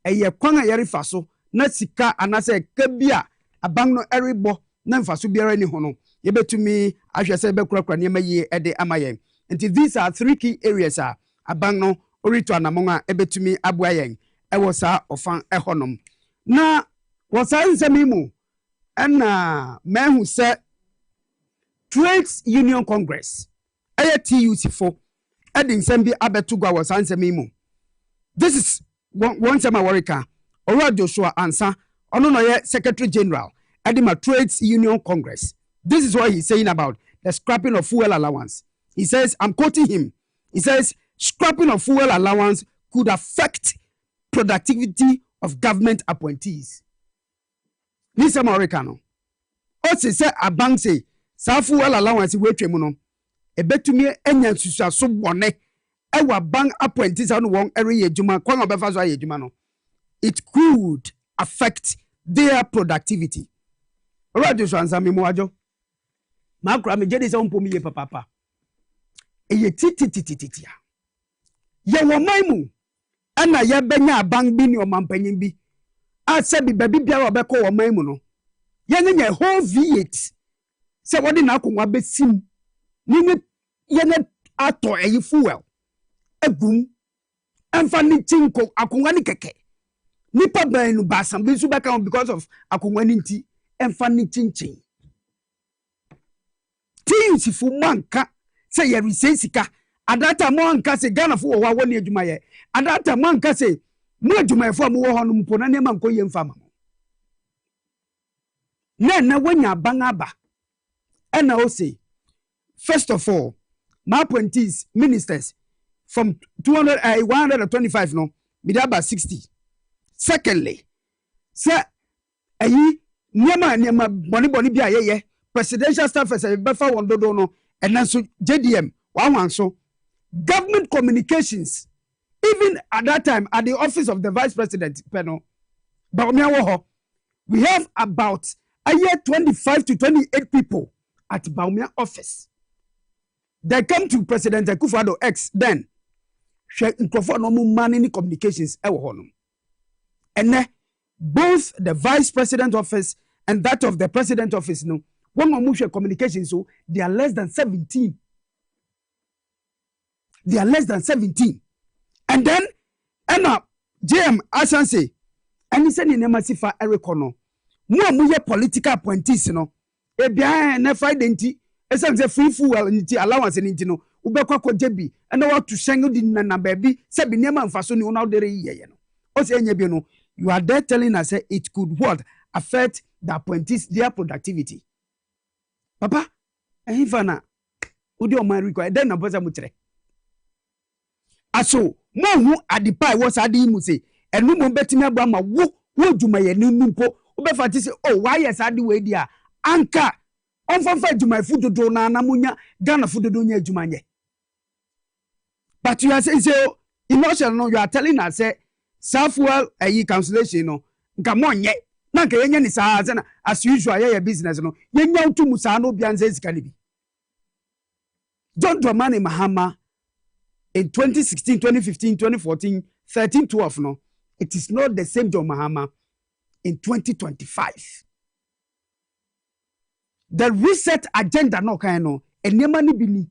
ɛyɛ kwan a yɛrefa so na sika anasɛ ka bi a abang no ɛrebɔ na mfa so biara ni ho no yɛbɛtumi ahwɛ sɛ bɛkurakura nneɛma yie ɛde ama yɛn nti these are three key areas a abang no orito anamong a ɛbɛtumi aboa yɛn ɛwɔ saa ɔfan ɛhɔnom na wɔ saa nsɛm mu ɛna mahu sɛ Trades Union Congress TUC for adding Sembi Abetuga was answer memo. This is one time I worry car or Joshua answer on Secretary General Edima Trades Union Congress. This is what he's saying about the scrapping of fuel allowance. He says, I'm quoting him. He says, scrapping of fuel allowance could affect productivity of government appointees. This Americano. Also say a bank say saa fuel allowance we twemu no ebetumi enya nsusuaso bone ewa bank appointees anu won ere adwuma kwan obefa so aye adwuma no it could affect their productivity. Already so answer me mo ajo makra me jede se ompo mi ye papa eye tititititi ye wo man mu ana ye benya bank bi ni o mampanyin bi a se bi babi bia obekọ wo man mu no ye nya whole V8 se wodi na akonwa besim ni yene ato eyi fuel egum emfa ni tinko akonwa ni keke nipa ban no basam bi so beka because of akonwa ni nti emfa ni chinchin tinsi fu manka se ye resensika adata mo anka se Ghana fu wo wa ni adwuma ye adata mo anka se mo adwuma fu mo wo ho no mpo na ne ma nko ye mfa ma na wanya bangaba. And I will say, first of all, my appointees, ministers, from 125 no, midaba 60. Secondly, sir, nyama boni bia ye presidential staff as a befa wondodo no, and then so JDM one so government communications, even at that time at the office of the vice president panel, we have about a year 25 to 28 people at Baumia office. They come to President Akufo-Addo X then. No money communications and both the vice president office and that of the president office no one more communications so they are less than 17. They are less than 17. And then JM Asanse and he said in Emasifa Erikono more political appointees no ebia na Friday nti esem say free fuel nti allowance nti no ubekwa ko jebi and what to shengu di na baby say bi niam mfaso ni una dere yeye no o say enya bi no you are there telling us say it could what affect the appointees their productivity papa ehifana udi o man require then na bosa mu kire aso mo hu adipa was adi mu say enu mo betimi agba ma wo dwuma ye ni mpo ubefa ti say oh why yes adi we dia anka onfanfa dwuma fu dodo na namunya Ghana fu dodo nya dwuma nye but you are saying so emotional no you are telling us say self-fuel cancellation no nka monye na nka yenye ni saa na as usual ye business no yenya utumu saa no bia nze sika ni bi John Dramani Mahama in 2016 2015 2014 13 12 no it is not the same John Mahama in 2025. The reset agenda no kind no enema ni bini.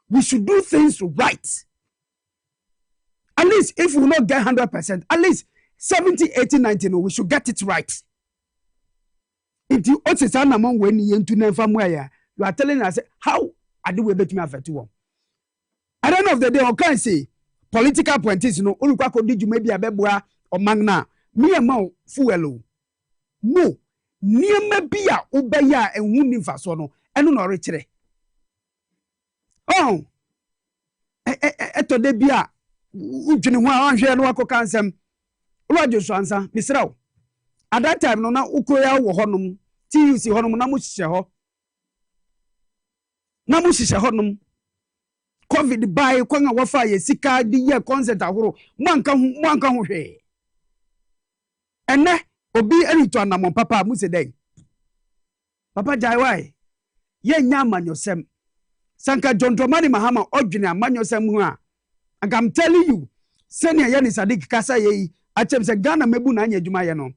We should do things right. At least if we not get 100%, at least 70, 80, 90, no, we should get it right. If you also say among when you into you are telling us how I do we bet me affect you. At the end of the day, I can say political points, you know, Olukwako did you maybe a bebwa or magna, me a mo fuelo. No, near me be a ubeya and wounding fasono, and no richre. Oh, eto de bia, ujini wa anje no wako kansem. Ulajo so ansa, misraw. At that time, no na ukoya wo honum, TUC honum na mushishe ho. Na mushishe honum. COVID by kwanga wafa ye sika di ye concert ahoro. Mwanka hu hwe. Ene obi eni to anamon papa mu se den. Papa jai why? Ye nya amanyosem. Sanka John Dramani Mahama odwene amanyosem hu a. And I'm telling you, senior yani Sadiq kasa ye achem se Ghana mebu na anya adwuma ye no.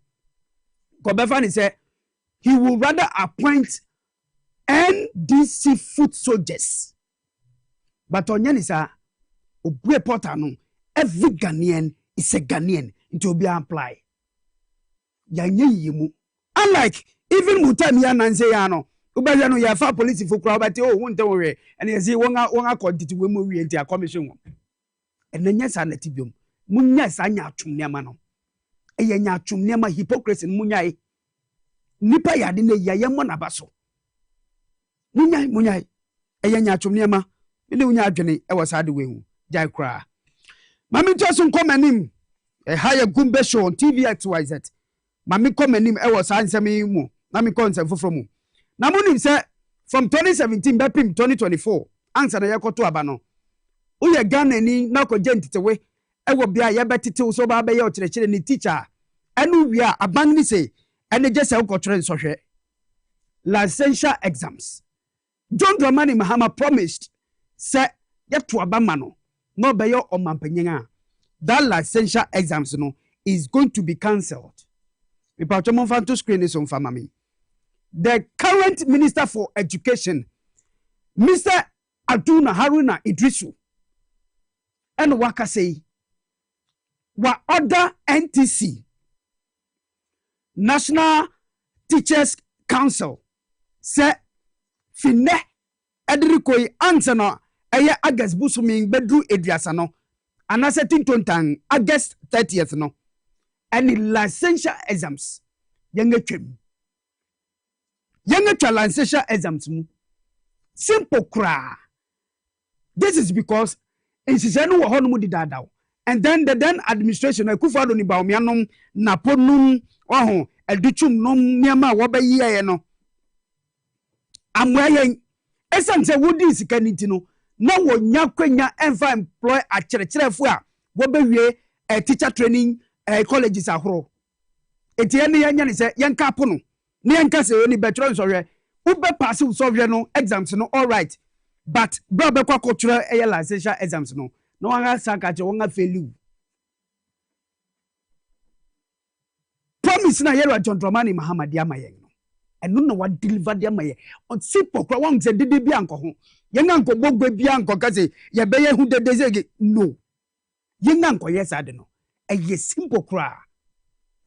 Kobefani say he will rather appoint NDC foot soldiers. But onyani sa obu porter no, every Ghanaian is a Ghanaian into be apply. Yanye yimu. Unlike even Mutami Nanze yano, ubaya no ya fa police for crowd but oh won't worry and you see wonga quantity we mu wi enti commission. And then yes anetibium. Munya sa nya atwum nema no. Eye nya atwum nema hypocrisy munya nipa yade na yaye mo na baso. Munya eye nya atwum nema ene unya adwene e wasade wehu jai kra. Mami tosun komanim e higher Gumbe show on TVXYZ. Mami komanim e wasansemi mu na mi konsem foforo mu. Na munim se from 2017 bepim 2024 answer na yakoto aba no. Uye Ghana ni na ko gentitewe ewo bia ye betete so ba be ye okyerechire ni teacher enu wi a aban ni say ene je se ukotwere nsohwe licentiate exams. John Dramani Mahama promised say yeto abama no be ye omampanyin a that licentiate exams no is going to be cancelled. We patch on to screen this on family. The current Minister for Education, Mr. Aduna Haruna Idrisu, and waka say, wa other NTC, National Teachers Council, say, fine, Edrikoi answer aya August busuming bedru Edriasano, and I said Tinton August 30th no, and the licentiate exams, younger trim. Younger licentiate exams, simple cry. This is because and then the then administration Kufado ni Baumianum Naponum Educhum nom Niama Wabe no. I'm wearing essence woody sikanitino. No one yakwenya enfa employ a church Wabe a teacher training colleges ahro. Etienne Yan say Yanka Pono. Nianka se only veterans or Ube pass no exams no all right. But brother cultural licentiate exams no one has sakache wonga fail. Promise na yero John Dramani Mahama diamaye no. And no what deliver diamaye. On simple kwa wong se dede bi anko ho. Yenga anko bogwe bi anko kaze ye beye hu de dezege no. Yenga anko yes ade no. Eye simple kwa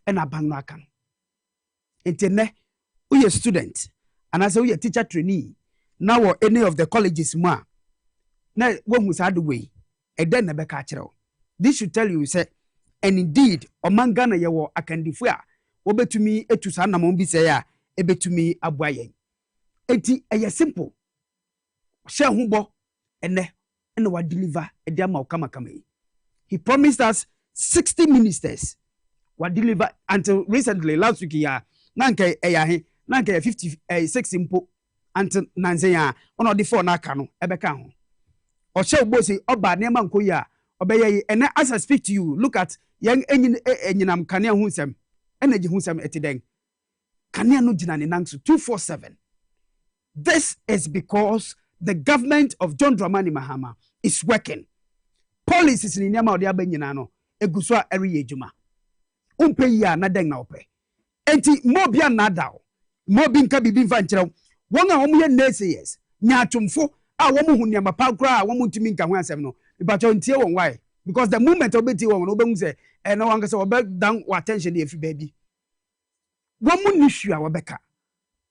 and abang aka no. Entene uye student and as uye teacher trainee. Now any of the colleges ma na one who's had the way and then never catch it. This should tell you say and indeed among Ghana yawo akandifua obe to me etu sana mombi say ya ebe to me abwaye enti eye simple share humbo ene wa deliver e dia ma kama he promised us 60 ministers wa deliver until recently last week ya nanka eya nanka 56 impo until Nanzea on the phone nakano ebeka ho o she ogbosi oba nema nkoyi obeye and as I speak to you look at young enyinam kanea hu nsem energy hu nsem etiden kanea no gina ne nangso 247. This is because the government of John Dramani Mahama is working. Policies ni nyama odi abanyina no eguso a eri ejuma umpe ya na den na ope enti mo bia na dawo mo bi nka bibi mfa nkyerɛw won a wo ye naysayers nya atwomfo a wo mu hu nyama pa kra a wo mu ntimi nka ho asɛm no ibacho ntie won why because the moment obeti wo no be say no wan say obe down attention dey fi baby wo mu ni hua wo beka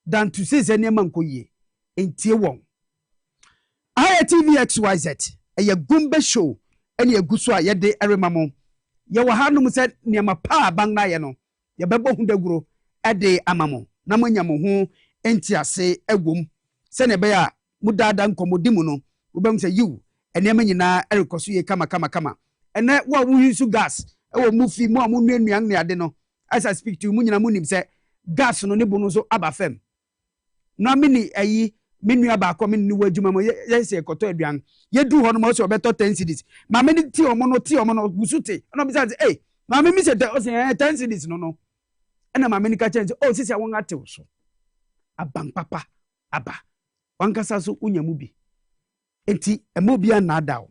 than to say nneema nkoyie entie won Akora TV XYZ eye Gumbe show ene eguso a ye de eremamo ye wo hanum se nneema pa bang na ye no ye bebo hu daguro ede amamo na manya mo ho entiase egwom se ne be ya mudada nkomodi mu no wo bem se you enema nyina erekoso ye kama ene wo wu use gas e wo mufi mu amu nuanuan ne ade no as I speak to you mu nyina mu nim se gas no ne bu no so aba fam na mini ayi menua ba akọ mini wadwuma mo yes ekoto aduan ye du ho no mo so beto 10 cedis ma meni ti omo no gusute na bi say ma me mi se 10 cedis no ena ma meni ka change sisi awon atew so aban papa aba wankasa so unyamu bi enti emobia na adaw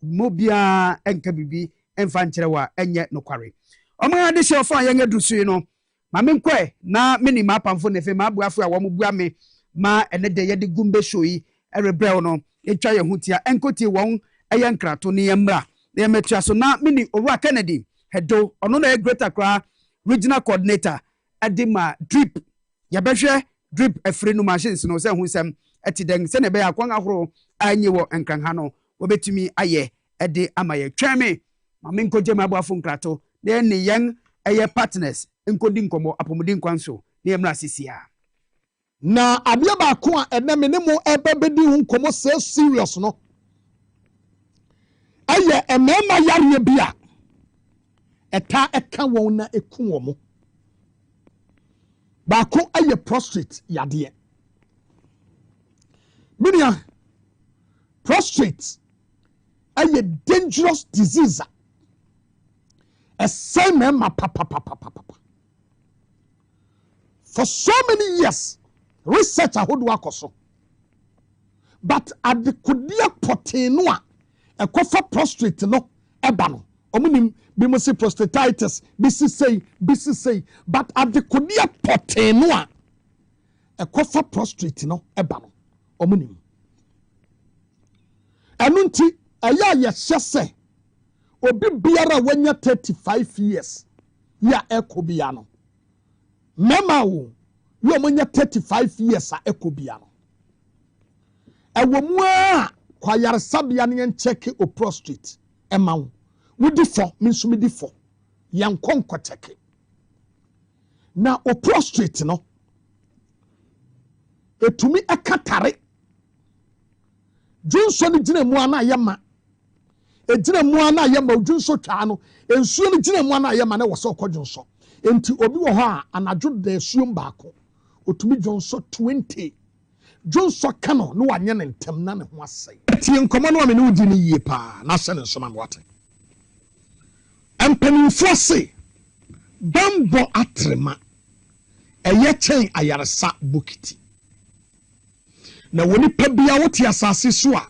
mobia enka bibi emfa nkyere wa enye nokware omo ade hye ofa ye ngedu so no ma me nkwe na meni ma pamfo nefe ma abuafo a wo mo bua me ma ene de ye de Gumbe show yi erebrel no etwa ye hutia enkoti won eye nkrato ne yemra ne metua so na mini Owura Kennedy hedo ono na Great Accra regional coordinator edima drip ya behwe drip afre no machines no se hunsem etiden se ne be akwan ahoro anye wo enkran ha no obetumi aye ede amaye tweme ma me nkoje ma abuafo nkrato ne yen eye partners enkodi nkomo apomudi nkwanso ne yemra sisia na abia ba ko a eneme ne mo ebebedi hu nkomo so serious no aye emema yare bia eta eka won na eku wo mo ba ko aye prostrate yade minia prostrate aye dangerous disease a same mema papa for so many years research ahodo akoso but at the kodia poteno a ekofa prostrate no eba no omunim bi mo se prostatitis bisi say but at the kodia poteno a ekofa prostrate no eba no omunim enunti aya ye hyese obi biara wanya 35 years ya ekobia no mema wo yo monya 35 years a ekobia no ewomu a kwayare sabia ne check o prostrate ema wudi fo minsumi di fo yankonko check na o prostrate no etumi ekatare junso ni gina mu ana yema ejina mu ana yema junso twa no ensuo ni gina mu ana yema na wo so kodwonso enti obi wo ho a anadwo de suom baako otumi jonso 20 jonso kano no wanye ne ntem na ne ho asai tie nkomo no amene udi ne yie pa na se ne nsoma wate empanimfo se bambo atrema eye chen ayaresa bokiti na woni pa bia wote asase so a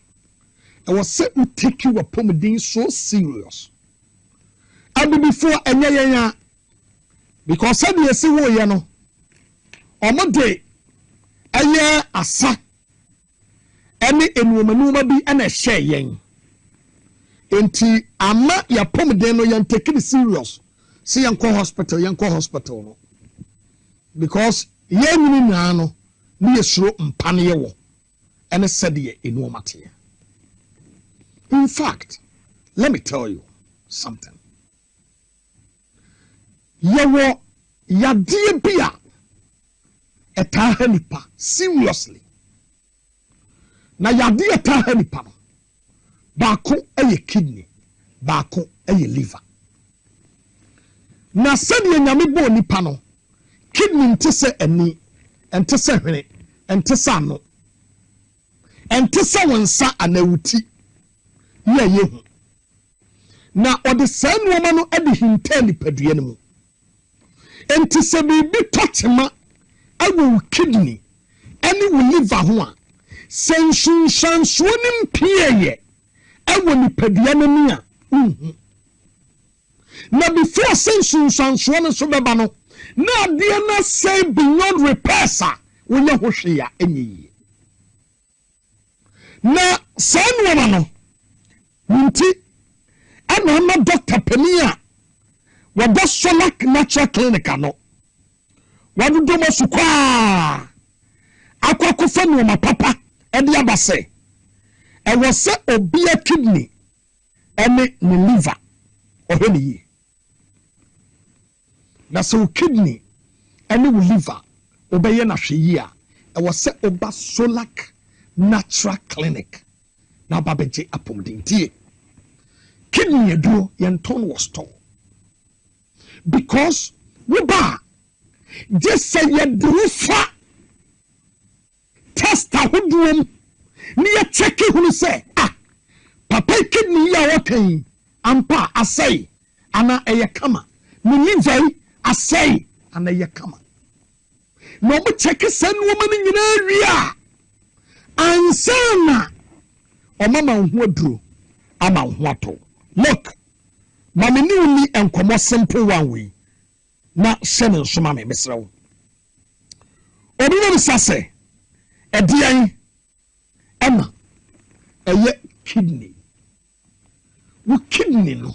e wo se uteki wa pomdin so serious abi before enye yenya because said ye se wo ye no omode eye asa ene enuomanuma bi ana hye yen enti ama ya pomden no yan take it serious see yanko hospital no because ye nyini na no ni esuro mpane ye wo ene said ye enuomate. In fact, let me tell you something. Yewo yadie bia etaha nipa seriously. Na yadie etaha nipa no baako eye kidney, baako eye liver. Na sɛdeɛ nyame bɔ nipa no kidney nte sɛ ani, nte sɛ hwene, nte sɛ ano, nte sɛ wɔnsa anawuti yɛ yehu. Na ɔde saa nneɛma no de hinta nipadua no mu. Enti sɛ biribi tɔtema awɔ wo kidney ɛne wo liver ho a sɛ nsunsuansoɔ no mpieyɛ ɛwɔ nipadua no mu a na before sɛ nsunsuansoɔ no so bɛba no na adeɛ na say beyond repairs a woyɛ ho hwee a ɛnyɛ yie. Na saa nneɛma no nti ana ama doctor pania wada Solak Natural Clinic no wadu do mo sukwa akwakofa no ma papa e de abase e wo se obia kidney ene ne liver oheni yi na so kidney ene wo liver obeye na hweyi a e wo se oba Solak Natural Clinic na babeje apomdintie kidney aduro yenton was torn because we ba just say ye drufa test ahoduom ni ye check hunu say papa kidney ya wokan ampa asai ana eye kama ni liver asai ana eye kama no mo check say no ma ni nyina ria ansana o mama hu aduro ama hu ato look mama ni uni enkomo simple one way na shene nsoma me mesrew obi no sase edian ema eye kidney wo kidney no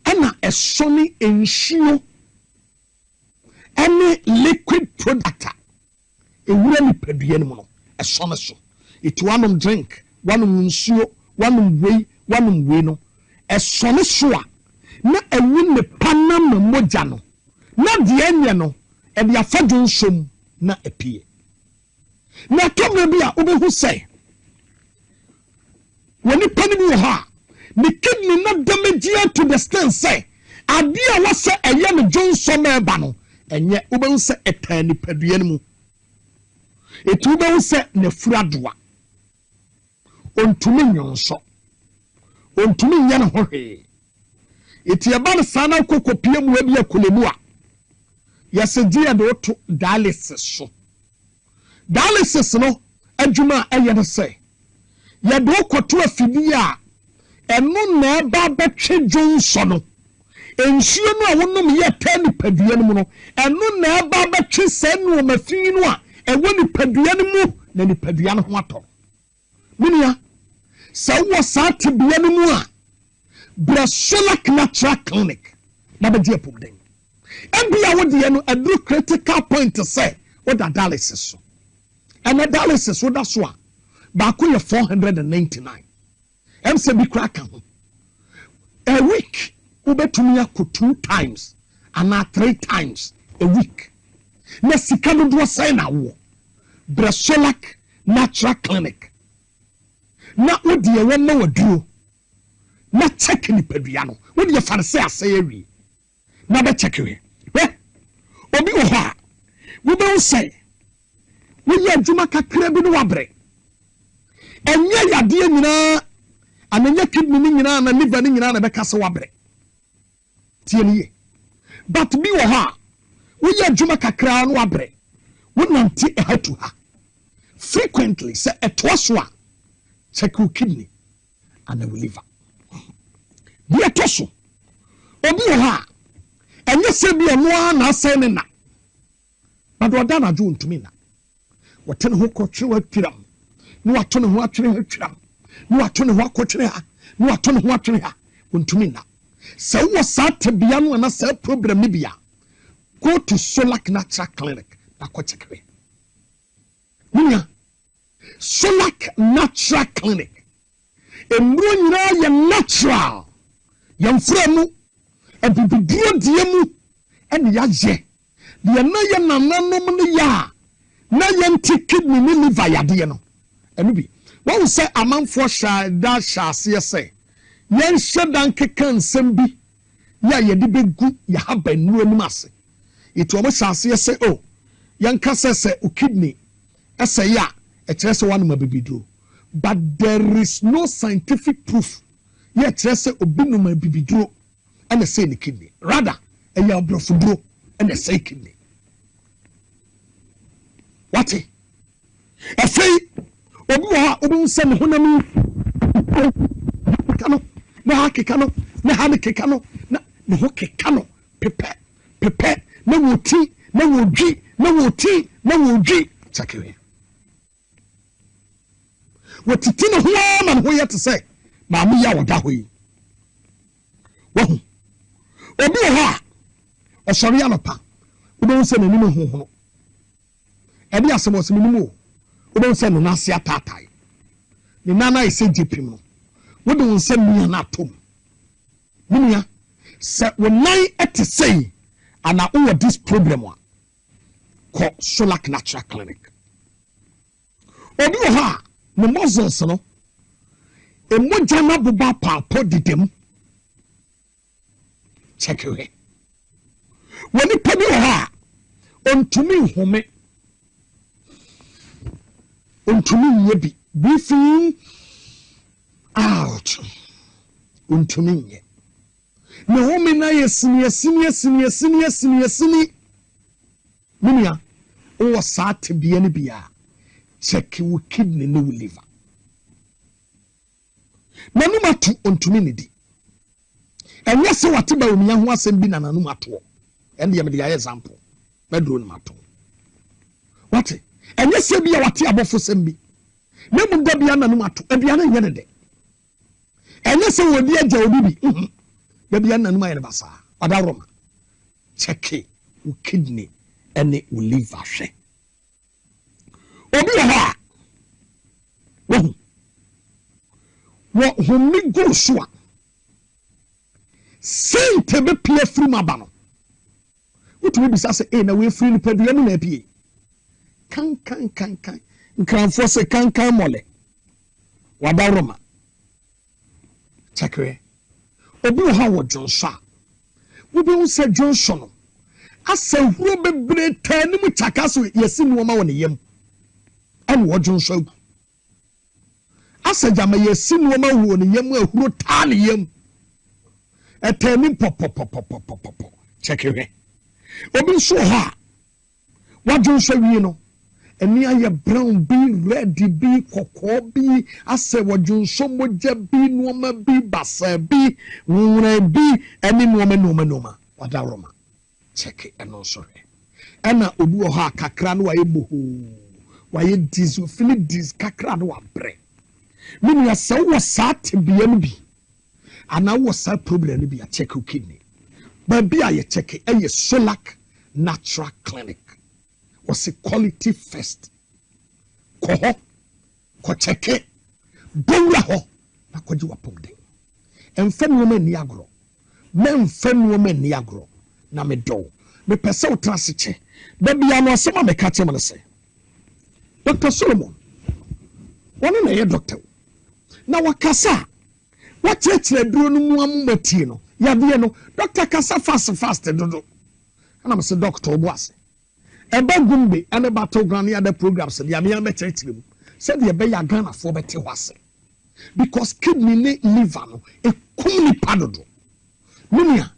ena esoni enhio ene liquid product ewura ni padua ni mo no esome so it one drink one nsuo one way no esome so a na ewu ne panam moja no na de anya no e de afadun som na epie na tomre bia obehu sei woni pani bi ha ni kidney na damage to the skin say ade a wase eye ne jonso ma eba no enye obehu se etani padua ne mu etu obehu se ne furadoa ontumi nyonso ontumi nya ne ho hwe eti eba ne sana kokopie mu abi akolemu a yasedia de oto dialysis no adwuma eye ne se ye do koto afidi a eno na eba betwe dwonso no ensuo no a wonom ye tani padua ne mu no eno na eba betwe sanu mafin no a ewo ni padua ne mu na ni padua ne ho ato minia sa wo sa tibia ne mu a Solak Natural Clinic na be die pomden ebia wo de no adu critical point to say what the dialysis so and the dialysis wo da so a ba ko ye 499 say bi crack a week wo betumi akọ 2 times and 3 times a week na sika no do say na wo Solak Natural Clinic na wo de ye na waduro na check ni padua no wo de farse asayewi na be check we obi wo ha wo be say wo ye adwuma kakra bi no wabre enye yade nyina ananya kidney nyina na liver nyina na be kase wabre tie ni ye but bi wo ha wo ye adwuma kakra no wabre wo nanti ehatu ha frequently say etwaso a check your kidney and the liver bi etoso obi wo ha enye se bi eno na ase ne na but oda na jo ntumi na wotene ho kotwe watwiram ni wato ne ho atwere hatwiram ni wato ne ho akotwere ha ni wato ne ho atwere ha ntumi na se wo sa tabia no na se problem ni bia go to Solak Natural Clinic na ko check Munya Solak Natural Clinic emro nyina ye natural yamframu ebibiduro diemu ene yaje de na ye nananom ne ya na ye kidney ni liver yade no enu bi wo say amanfo sha da sha se se yen shedan kekan nsem ya ye de begu ya haba nu anim ase itu mo sha se se o yen ka se o kidney ese ya e kire se wanu mabibiduro but there is no scientific proof ye kire se obinu mabibiduro and say the kidney rather a ya brofudro and say kidney what e say obi se ne honam kano na hakekano na hanekekano na hokekano pepe na woti na wodwi na woti na wodwi chakewe wotiti no ho man ho ye to say ma mu ya woda ho yi Obi ha osori anopa obo se nanim hohono ebe asemo se nanim o obo se no nase atatai ni nana ise jepim no wode won se mia na atom mia se wonan ete sei ana o this problem wa ko Solak Natural Clinic obi ha no muscles no emoja na boba pa didem check you here when you pay ha ontumi home ontumi yebi breathing out ontumi ye na home na yesini minia o saat bia ne bia check your kidney no liver na numa to ontumi ne di enye se wate ba omiya ho asem bi na nanu mato ende ye me dey example medro no mato wate enye se bi ya wate abofo sem bi na mu da bia nanu mato e bia na nye ne de enye se wodi agya obi bi da bia nanu ma ye basa wada roma check wo kidney ene wo liver hwe obi ha wo homi go so sente be pie free mabano utu bi sa se na we free ni padua no na pie kan nkranfo se kan mole wada roma chakwe obi ha wo jonsa wo bi unse jonso no asahuro bebre tani mu chakaso yesi no ma woni yem an wo jonso asajama yesi no ma woni yem ahuro tani yem etani pop check it obi so ha wadun so wi no eni aye brown bi red bi kokko bi ase wadun so moja bi no ma bi basa bi wura bi eni no ma wada roma check it and also ena obi o ha kakra no waye boho waye dizu fili dis kakra no abre mini ya se wo sat bia no bi ana wo sa problem bi a check your kidney but be a check a Solak Natural Clinic was a quality first ko check it bowra ho na kwaji wapom den emfam wo mani agro memfam wo mani agro na me do me pese wo trase che da bia no asema me ka che me se Dr. Solomon wonu na ye doctor na wakasa what church duro no mu amati no ya de no doctor kasa fast dodo and am say doctor obuase eba Gumbe and battle ground ya the programs de am ya be church mu said ye be ya Ghana for bete wase because kidney ne liver no e kumni padodo munia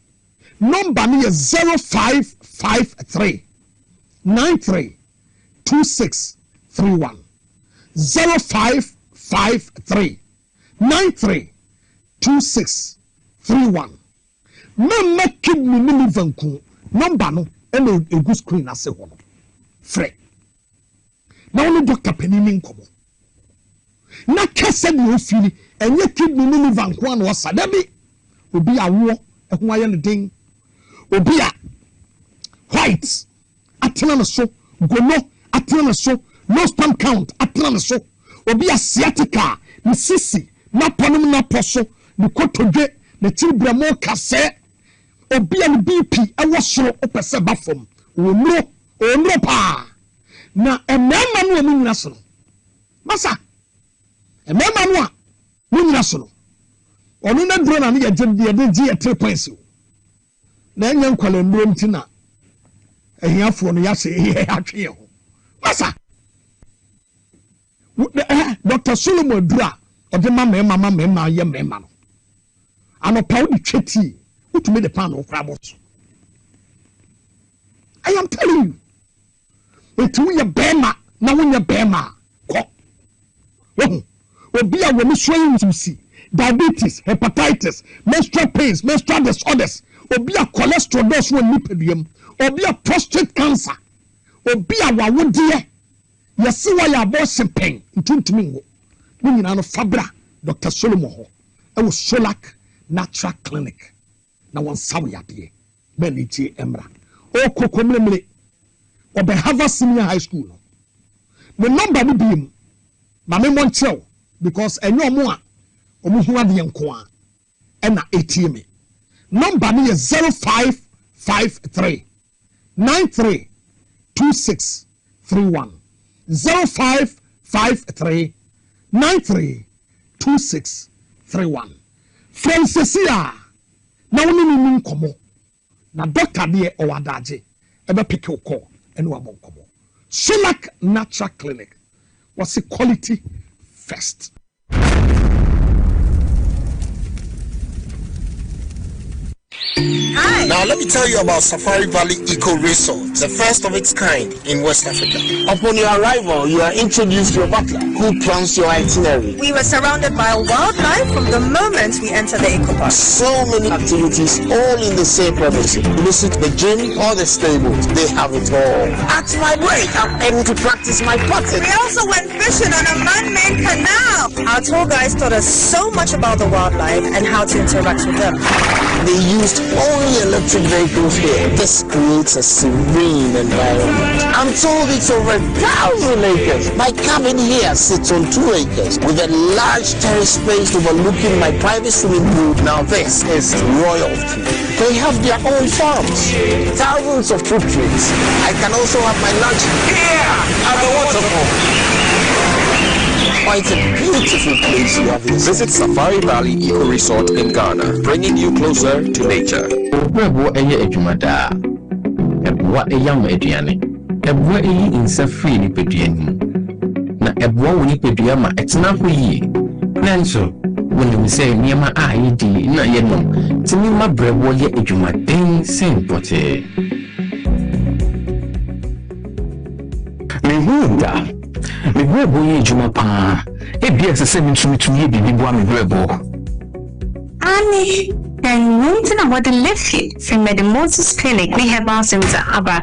number ni 0553 93 2631 0553 93 2631 mama kidney ni liver nku number no e no egu screen ase ho no free na only doctor penini nkomo na kase ni ofili enye kidney ni liver nku an osa da bi obi awo ehun aye ne den obi a white atena no so gono atena no so no sperm count atena no so obi a sciatica ni sisi na ponum na poso ni kotodwe na tibramo kase obi a ni BP ewo soro opese bafom onro pa na emema no mu nyina so masa emema no a mu nyina so onu na dro na ne yegem de 3 points na enya nkwale ndro ntina ehiafo no yase atwe ho masa Dr. Solomon Dura ode mama ye mema no anopa wo tweti utumi de pan no krabot I am telling you etu ye bema na wo ye bema ko obi a wo mi so yin si diabetes hepatitis menstrual pains menstrual disorders obi a cholesterol dose wo nipaduam obi a prostate cancer obi a wawodie yesi wa ya abortion pain ntuntumi ngo ni nyina no fabra Dr. Solomon ho e wo Solak Natural Clinic na won saw yade be ni tie emra o kokomlemle obe Harvard Senior High School no the number ni biem ma me mon chew because enyo mo a omo hu ade enko a e na etie number ni is 0553 932631 0553 932631 Francesia na woni ni nkomo na doctor de o wadaje e be pick your call and wa bon komo Sumac Natural Clinic was a quality first. Hi. Now let me tell you about Safari Valley Eco Resort, the first of its kind in West Africa. Upon your arrival, you are introduced to a butler who plans your itinerary. We were surrounded by wildlife from the moment we entered the eco park. So many activities, all in the same premises. Visit the gym or the stables, they have it all. At my break, I'm able to practice my putting. We also went fishing on a man-made canal. Our tour guides taught us so much about the wildlife and how to interact with them. They used only electric vehicles here. This creates a serene environment. I'm told it's over 1,000 acres. My cabin here sits on 2 acres with a large terrace space overlooking my private swimming pool. Now this is royalty. They have their own farms, thousands of fruit trees. I can also have my lunch here at the waterfall. Quite a beautiful place you have here. Visit Safari Valley Eco Resort in Ghana, bringing you closer to nature. Obrebo eye ejumada. Ebwa eyam eduane. Ebwa eyi insa free ni peduani. Na ebwa woni pedua ma etena ho yi. Nanso, woni mi say niema a yedi na ye no. Timi ma brebo ye ejumaden sempote. Mehunda. Me brebo ye juma pa e bia se mitumi bibi bo me brebo ani and wanting about the left from the Moses Clinic we have also about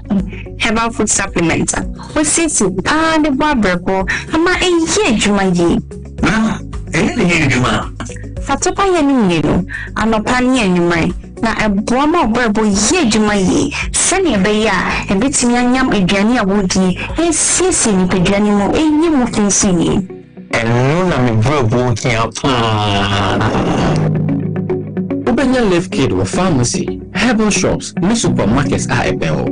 herbal food supplements we see the brebo ama e ye juma yi ye juma fatopa ye ni no anopa ni anwumre na eboa ma brebo ye juma yi sene be ya e betimi anyam aduane a wodi e sisi ni aduane mo e yi mo finsi ni eno na me brebo kia pa Obenya Left Kid wa pharmacy herbal shops ni supermarkets a ebeo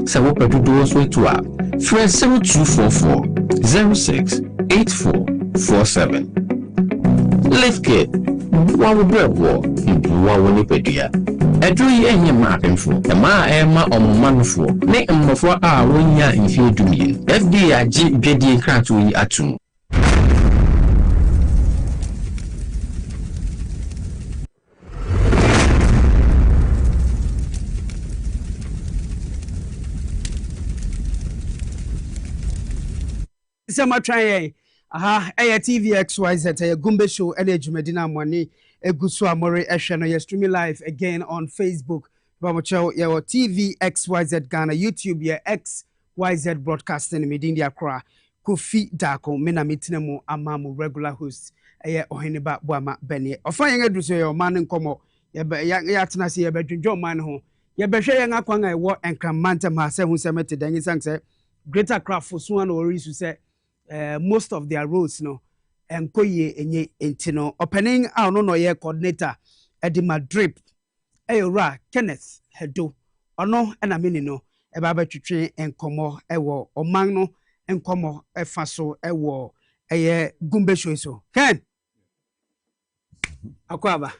se wo pedudo so to a fresh 0244 068447 Left Kid wa wo brebo wa wo ni pedua Edru yi enye ma apemfo e ma e ma omomanfo ne mmofo a wonya mfie dumie FDA agi dwedie krato yi atum Sema try aha TV XYZ Gumbe show Jumedina Mwani Egusu Amore Esha no you streaming live again on Facebook Bamocho your TV XYZ Ghana YouTube your XYZ broadcasting in Akora Kofi Darko mena mitinemu amamu regular host Oheniba Bwama Benye ofan yenga duso your man nkomo ya tena se ya bedwodwo man ho ya behwe yenga kwanga ewo enkramanta ma se hu se mete danyi sanse greater craft for so an orisu se most of their roads no enkoye enye entino opening no ye coordinator edi Madrid eyora Kenneth Hedo ono na mini no e ba betwetwe enkomo ewo oman no enkomo efaso ewo eye Gumbe show so Ken akwaba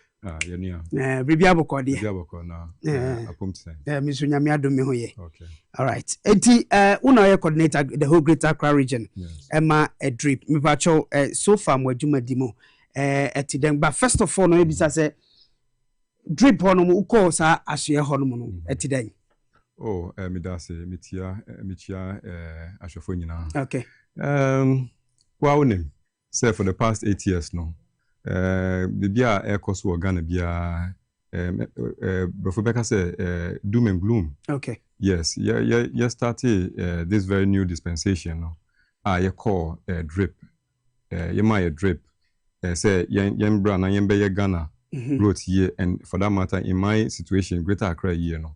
yenia bibia bokode na apomtsen misunyame adomi hoye okay all right enti una ye coordinator the whole Greater Accra region Emma a drip me pacho so far mo adwuma dimo etiden but first of all no ebisa say drip hono mo uko sa ahye hono mo no etiden me dase mitia ahwefo nyina okay wow name say for the past 8 years no bibia ekoso Ghana bia Brofobeka say doom and gloom. Okay. Yes, you started this very new dispensation. No, you call drip. You might drip. Say yen brand and yen be Ghana. roads here, and for that matter, in my situation, Greater Accra here, no.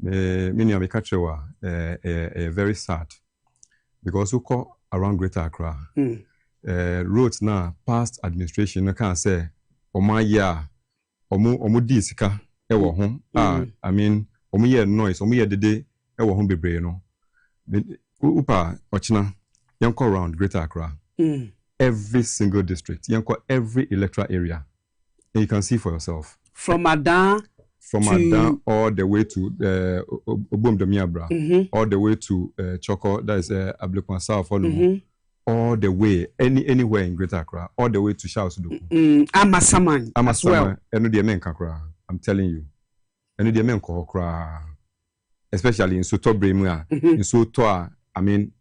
Many of the very sad because we call around Greater Accra. Roads now past administration, I can't say, year, disika, home. I mean, year noise, year the day, home be brain, no. Upa, Ochina, yanko around Greater Accra. Every single district, yanko every electoral area. And you can see for yourself. From Adan all the way to Obum de Miabra, all the way to Choco, that is Ablekwan South, all the way, anywhere in Greater Accra, all the way to Shausudu. Amasaman as well. I'm telling you. Especially in Soto Bremua, in Soto, I mean,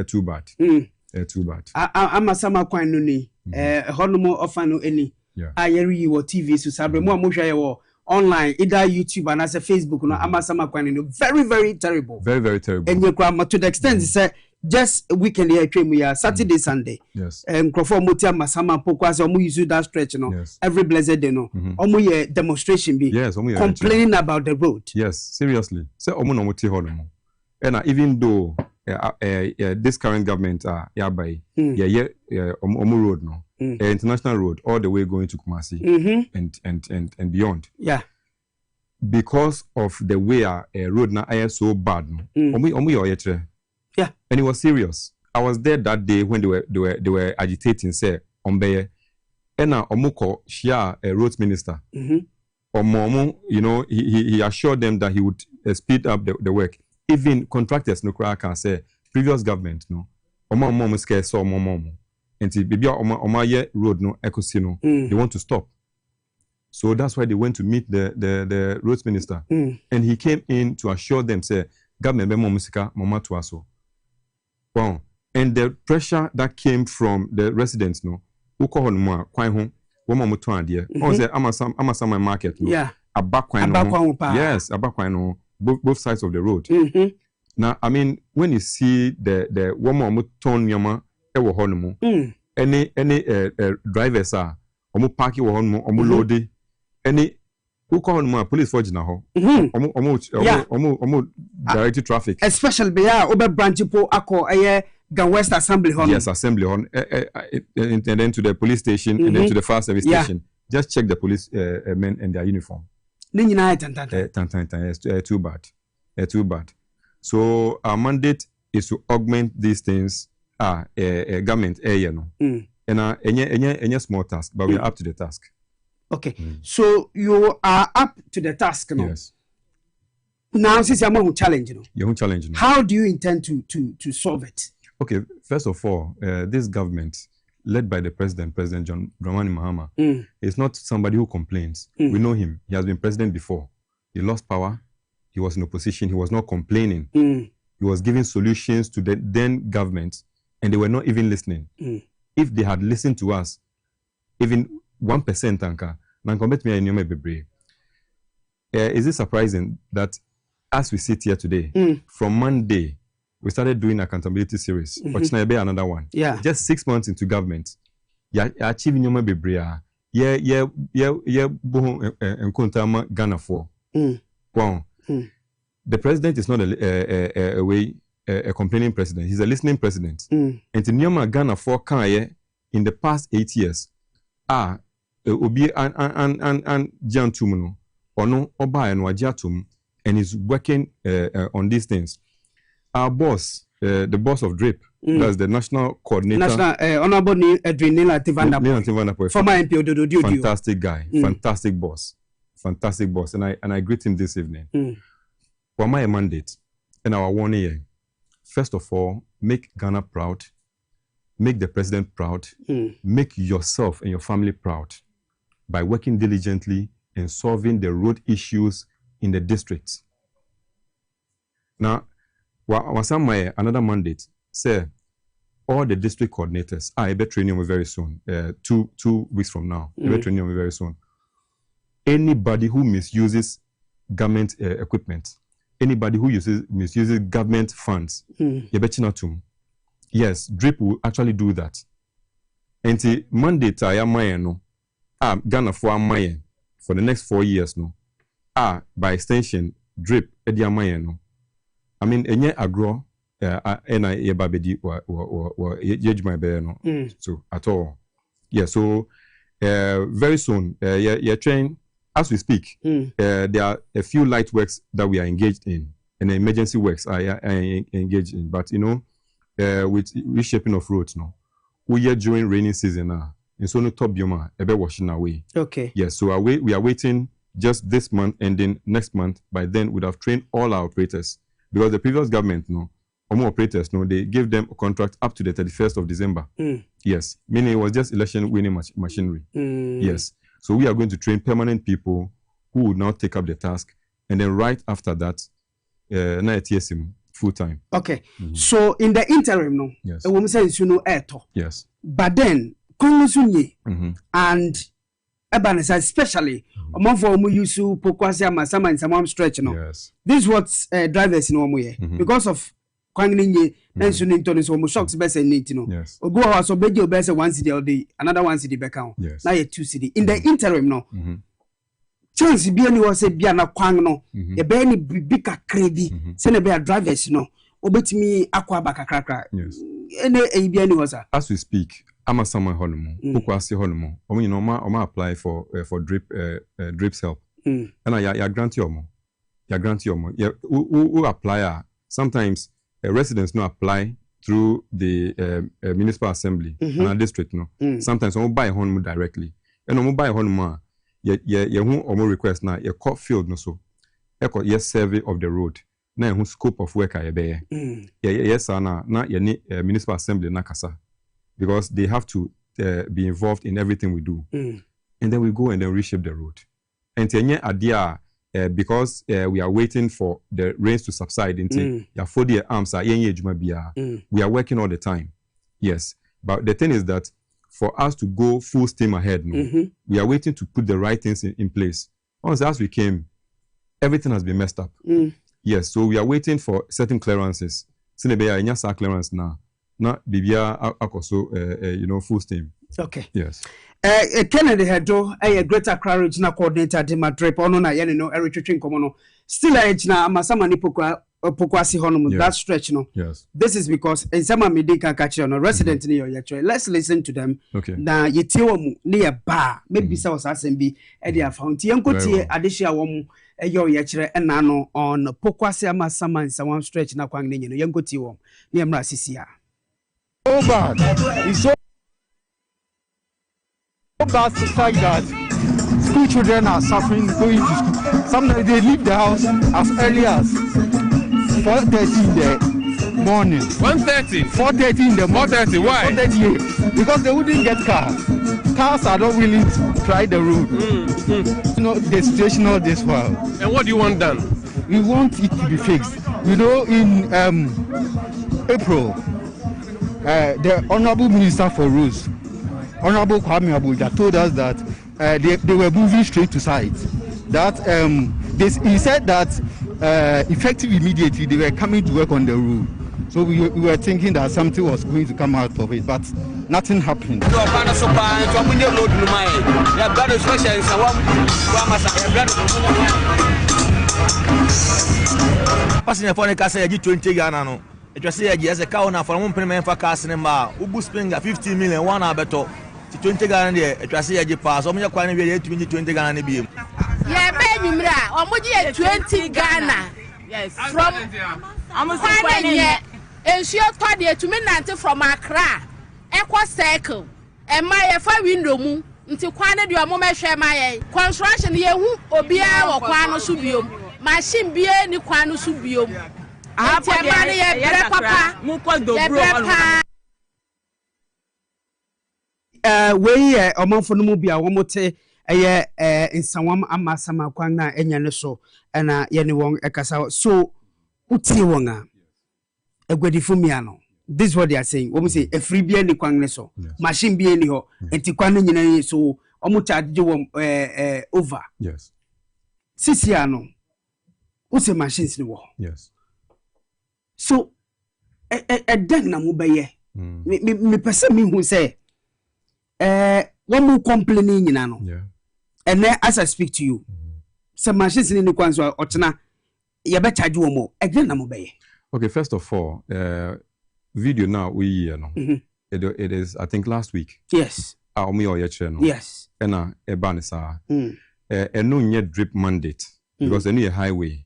too bad. Too bad. Amasama Kwanuni, Honomo Ofano any. Ayeri or TV so sabre mo amohwa online either YouTube and as a Facebook no amasama kwan no very terrible. Very terrible. And you to the extent say just weekend here twem ya Saturday Sunday. Yes. Crofo motia masama poko as omo use that stretch no. Yes. Every blessed day no. Omo ye demonstration be. Yes, complaining about the road. Yes, seriously. Say omo no moti ho no. And even though this current government by omo road no. International road all the way going to Kumasi and beyond. Yeah. Because of the way road now is so bad. Yeah. And it was serious. I was there that day when they were agitating say Ombeye. And now Omuko Shia road minister. Omomo, you know, he assured them that he would speed up the work. Even contractors no can say previous government no. Omomo muske so omomo. And baby Omaye road no ekosino. They want to stop. So that's why they went to meet the roads minister. And he came in to assure them, say, government memo musika mama tuaso. Wow. And the pressure that came from the residents no, uko honuma kwai hon, woma mutu adie. On say amasama market no. Yeah. Abakwai no. Yes, abakwai no. Both sides of the road. Now, I mean, when you see the woma mutu nyama ewo honumu. Any drivers are omu parking wo honumu, omu load. Any who call on police for Jinaho? Omu directed traffic. Especially be over branch po ako Gan West Assembly Hall. Yes, Assembly Hall. And then to the police station and then to the fire service station. Just check the police men and their uniform. Yes, too bad. Too bad. So our mandate is to augment these things. Government area no. And any small task, but we are up to the task. Okay. So you are up to the task no. Yes. Now since you're more challenge no. You're challenging. How do you intend to solve it? Okay, first of all, this government led by the President John Dramani Mahama is not somebody who complains. We know him. He has been president before. He lost power. He was in opposition. He was not complaining. He was giving solutions to the then government. And they were not even listening. If they had listened to us, even 1% anka, is it surprising that as we sit here today, from Monday, we started doing accountability series. Another one. Yeah. Just 6 months into government, achieving Nyoma Bebrea. Ghana for. Wow. The president is not a complaining president. He's a listening president. And in Nyoma Ghana for Kanye in the past 8 years, Obi and Jan Tumuno, Ono Oba and Wajatum, and he's working on these things. Our boss, the boss of DRIP, that's the national coordinator. National Honorable Nila Tivandapoy. Former MP Ododo. Fantastic guy, fantastic boss. And I greet him this evening. For my mandate and our 1 year, first of all, make Ghana proud, make the president proud, make yourself and your family proud by working diligently and solving the road issues in the districts. Now, another mandate, say, all the district coordinators, I be training them very soon, 2 weeks from now, I be training them very soon. Anybody who misuses government equipment, anybody who misuses government funds, yes, DRIP will actually do that. And the mandate I am Ghana for Mayan, for the next 4 years no. By extension drip ediamaye no. I mean enye agro ena ye babedi wa yejuma be no. So at all. Yeah, so very soon train as we speak. There are a few light works that we are engaged in and emergency works are engaged in, but you know with reshaping of roads no. We are during rainy season now. And so no top bioma ebe washing away. Okay. Yes, so we are waiting just this month ending next month. By then we'd have trained all our operators because the previous government operators they gave them a contract up to the 31st of December. Yes, meaning it was just election winning machinery. Yes, so we are going to train permanent people who will now take up the task, and then right after that, na TSM full time. Okay, so in the interim, yes, a woman says yes, but then. And Ebanesa, especially among for whom use Pokwasi Masama and Samam stretch. Yes. This is what drivers in Omoye because of Kwangini, then soon to this almost shocks best and need to know. Yes. Or go out so beg your best 1 city all day, another 1 city back out. Yes. Now 2 city. In the interim, no. Chance be any was a Biana Kwang no, a benny bigger crazy, send a drivers no, obey me aqua back a cracker. Yes. Any was as we speak. I'm a summer honeymoon. Pokwasi honeymoon. You know, ma apply for drips help. And I grant you more. Ya grant you more. Yeah, who apply? Sometimes residents no apply through the municipal assembly and a district no. Sometimes we buy honeymoon directly. And we buy honeymoon. Yeah, who request now? Your court field no so. Yes, survey of the road. Now who scope of work I be. Yes, na ye municipal assembly na kasa. Because they have to be involved in everything we do. And then we go and then reshape the road. And tenye idea because we are waiting for the rains to subside into your 4-year arms are we are working all the time. Yes. But the thing is that for us to go full steam ahead, we are waiting to put the right things in place. Once as we came, everything has been messed up. Yes, so we are waiting for certain clearances. Sinebeya inyasa clearance now. Not Bibia akoso full steam. Okay. Yes. Kennedy Hedo, a greater crowd regional coordinator de Madrid, Onona Yanino, Eric Komono. Still a na Masama Nipokwa Pokwasi Honum, that stretch no. Yes. This is because in some Medika catch on a resident near your let's listen to them. Okay. Now Yetium near bar, maybe South Assembly, Edia Found Yanko Additional woman. Yo yachere enano on Pokwasi Masama and someone stretch na kwangni Yanko Tiwom, near Mrasisia. So bad. It's so bad to say that school children are suffering going to school. Sometimes they leave the house as early as 4:30 in the morning. 1:30? 4:30 in the morning. 4:30, why? 4:30, because they wouldn't get cars. Cars are not willing to try the road. You know, the situation of this world. And what do you want done? We want it to be fixed. You know, in April, the Honorable Minister for Roads, Honorable Kwame Abuja, told us that they were moving straight to site. That he said that effective immediately they were coming to work on the road. So we were thinking that something was going to come out of it, but nothing happened. Passing for the castle, 20 Ghana. No. It was say as a cow now for one payment for casting him out. Ubu spring 50 million, one abeto. 20 Ghana there. It was say a pass. How many quantity we 20 Ghana be? Yeah, baby, mra. Omoji 20 Ghana. Yes. From I'm and she told you to me from Accra. Equa circle. And my fire window moon until quantity your moment share my construction ye who obia or quano subium. Machine be any quano subium. We among for Numubia, one more say in some amasama quana and yaneso and yani wong ekasa. So uti wonga a guedifumiano. This is what they are saying. When we say a free beer, the quangneso, machine be any ho, and Tiquan so omuta over. Yes. Siciano. What's a machines in the war? Yes. So, a den na mubaye. Me person me who say, one more complaining in ano. Yeah. And then as I speak to you, some machines in the Kwanzaa or China, you better do more. Again, I'm obey. Okay, first of all, video now we it is I think last week. Yes. Yes. And a banisa. And no yet drip mandate because any a highway.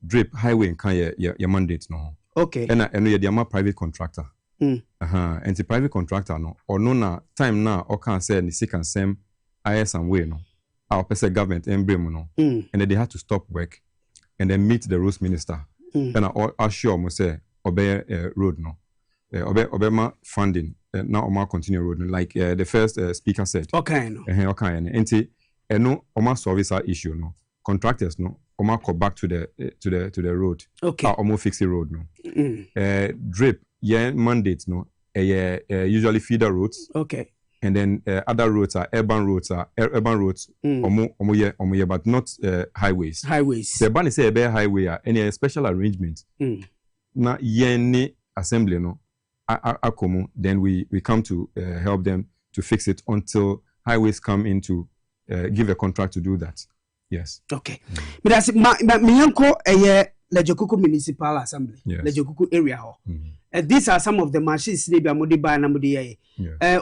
Drip highway can your mandate no. Okay. And I know you're private contractor. And the private contractor no or no na time now or can say any second same IS and way no. Our person government emblem no. And then they had to stop work and then meet the roads minister. And I assure me say obey road no. Obama funding now Oma continue road like the first speaker said. Okay no. Okay and no Oma service issue no. Contractors no Oma go back to the road. Okay. Omo fix the road no. Drip mandate no. Usually feeder roads. Okay. And then other roads are urban roads omo but not highways. The ban is a highway any special arrangement. Na yeni assembly no. Then we come to help them to fix it until highways come in to give a contract to do that. Yes. Okay. But that's Miyanko Lejokuku Municipal Assembly, Lejokuku area. These are some of the machines they be modified and modified.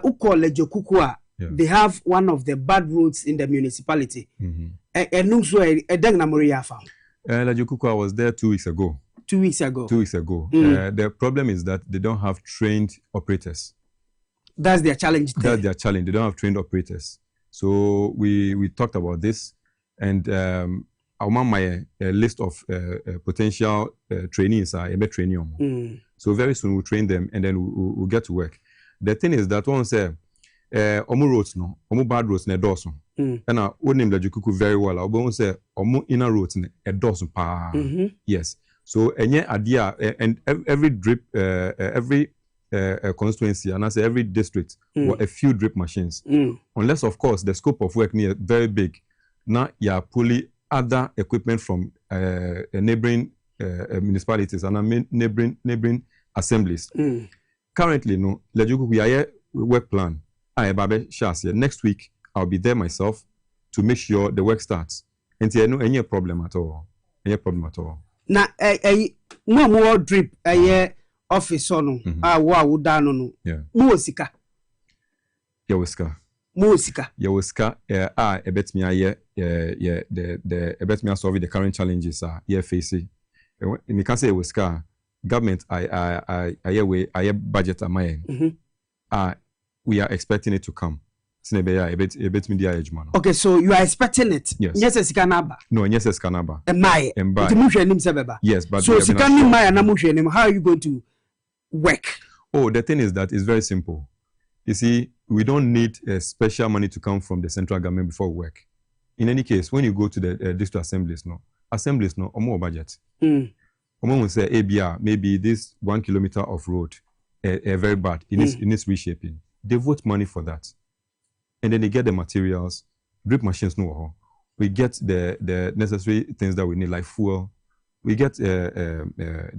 Uko Lejokuku, they have one of the bad roads in the municipality. And also a Dengnamoria farm. Lejokuku, I was there 2 weeks ago. 2 weeks ago. 2 weeks ago. The problem is that they don't have trained operators. That's their challenge. That's their challenge. They don't have trained operators. So we talked about this, and I'm on my list of potential trainees. I am training. So very soon we'll train them, and then we'll get to work. The thing is that one say, omu roads no, omu bad roads ne dosun. And I would name Lejokuku very well. I will say omu inner roads ne dosun pa. Yes. So any idea and every drip, every constituency, and I say every district, or a few drip machines. Unless of course the scope of work near very big. Now you are pulling other equipment from neighboring municipalities and neighboring assemblies. Currently, no, we are work plan. Next week I'll be there myself to make sure the work starts. And there no any problem at all. Any problem at all. Na more drip office no wo down no mo sika ya wosika ebet me aye the ebet me solve the current challenges facing me can say wosika government I budget am we are expecting it to come. Okay, so you are expecting it? Yes. Yes, Skanaba. No, yes, Skanaba. Yes, but so how are you going to work? Oh, the thing is that it's very simple. You see, we don't need special money to come from the central government before we work. In any case, when you go to the district assemblies, or more budget. Omo will say, ABR, maybe this 1 kilometer of road, very bad. It needs reshaping. They vote money for that. And then they get the materials, drip machines, we get the necessary things that we need, like fuel. We get the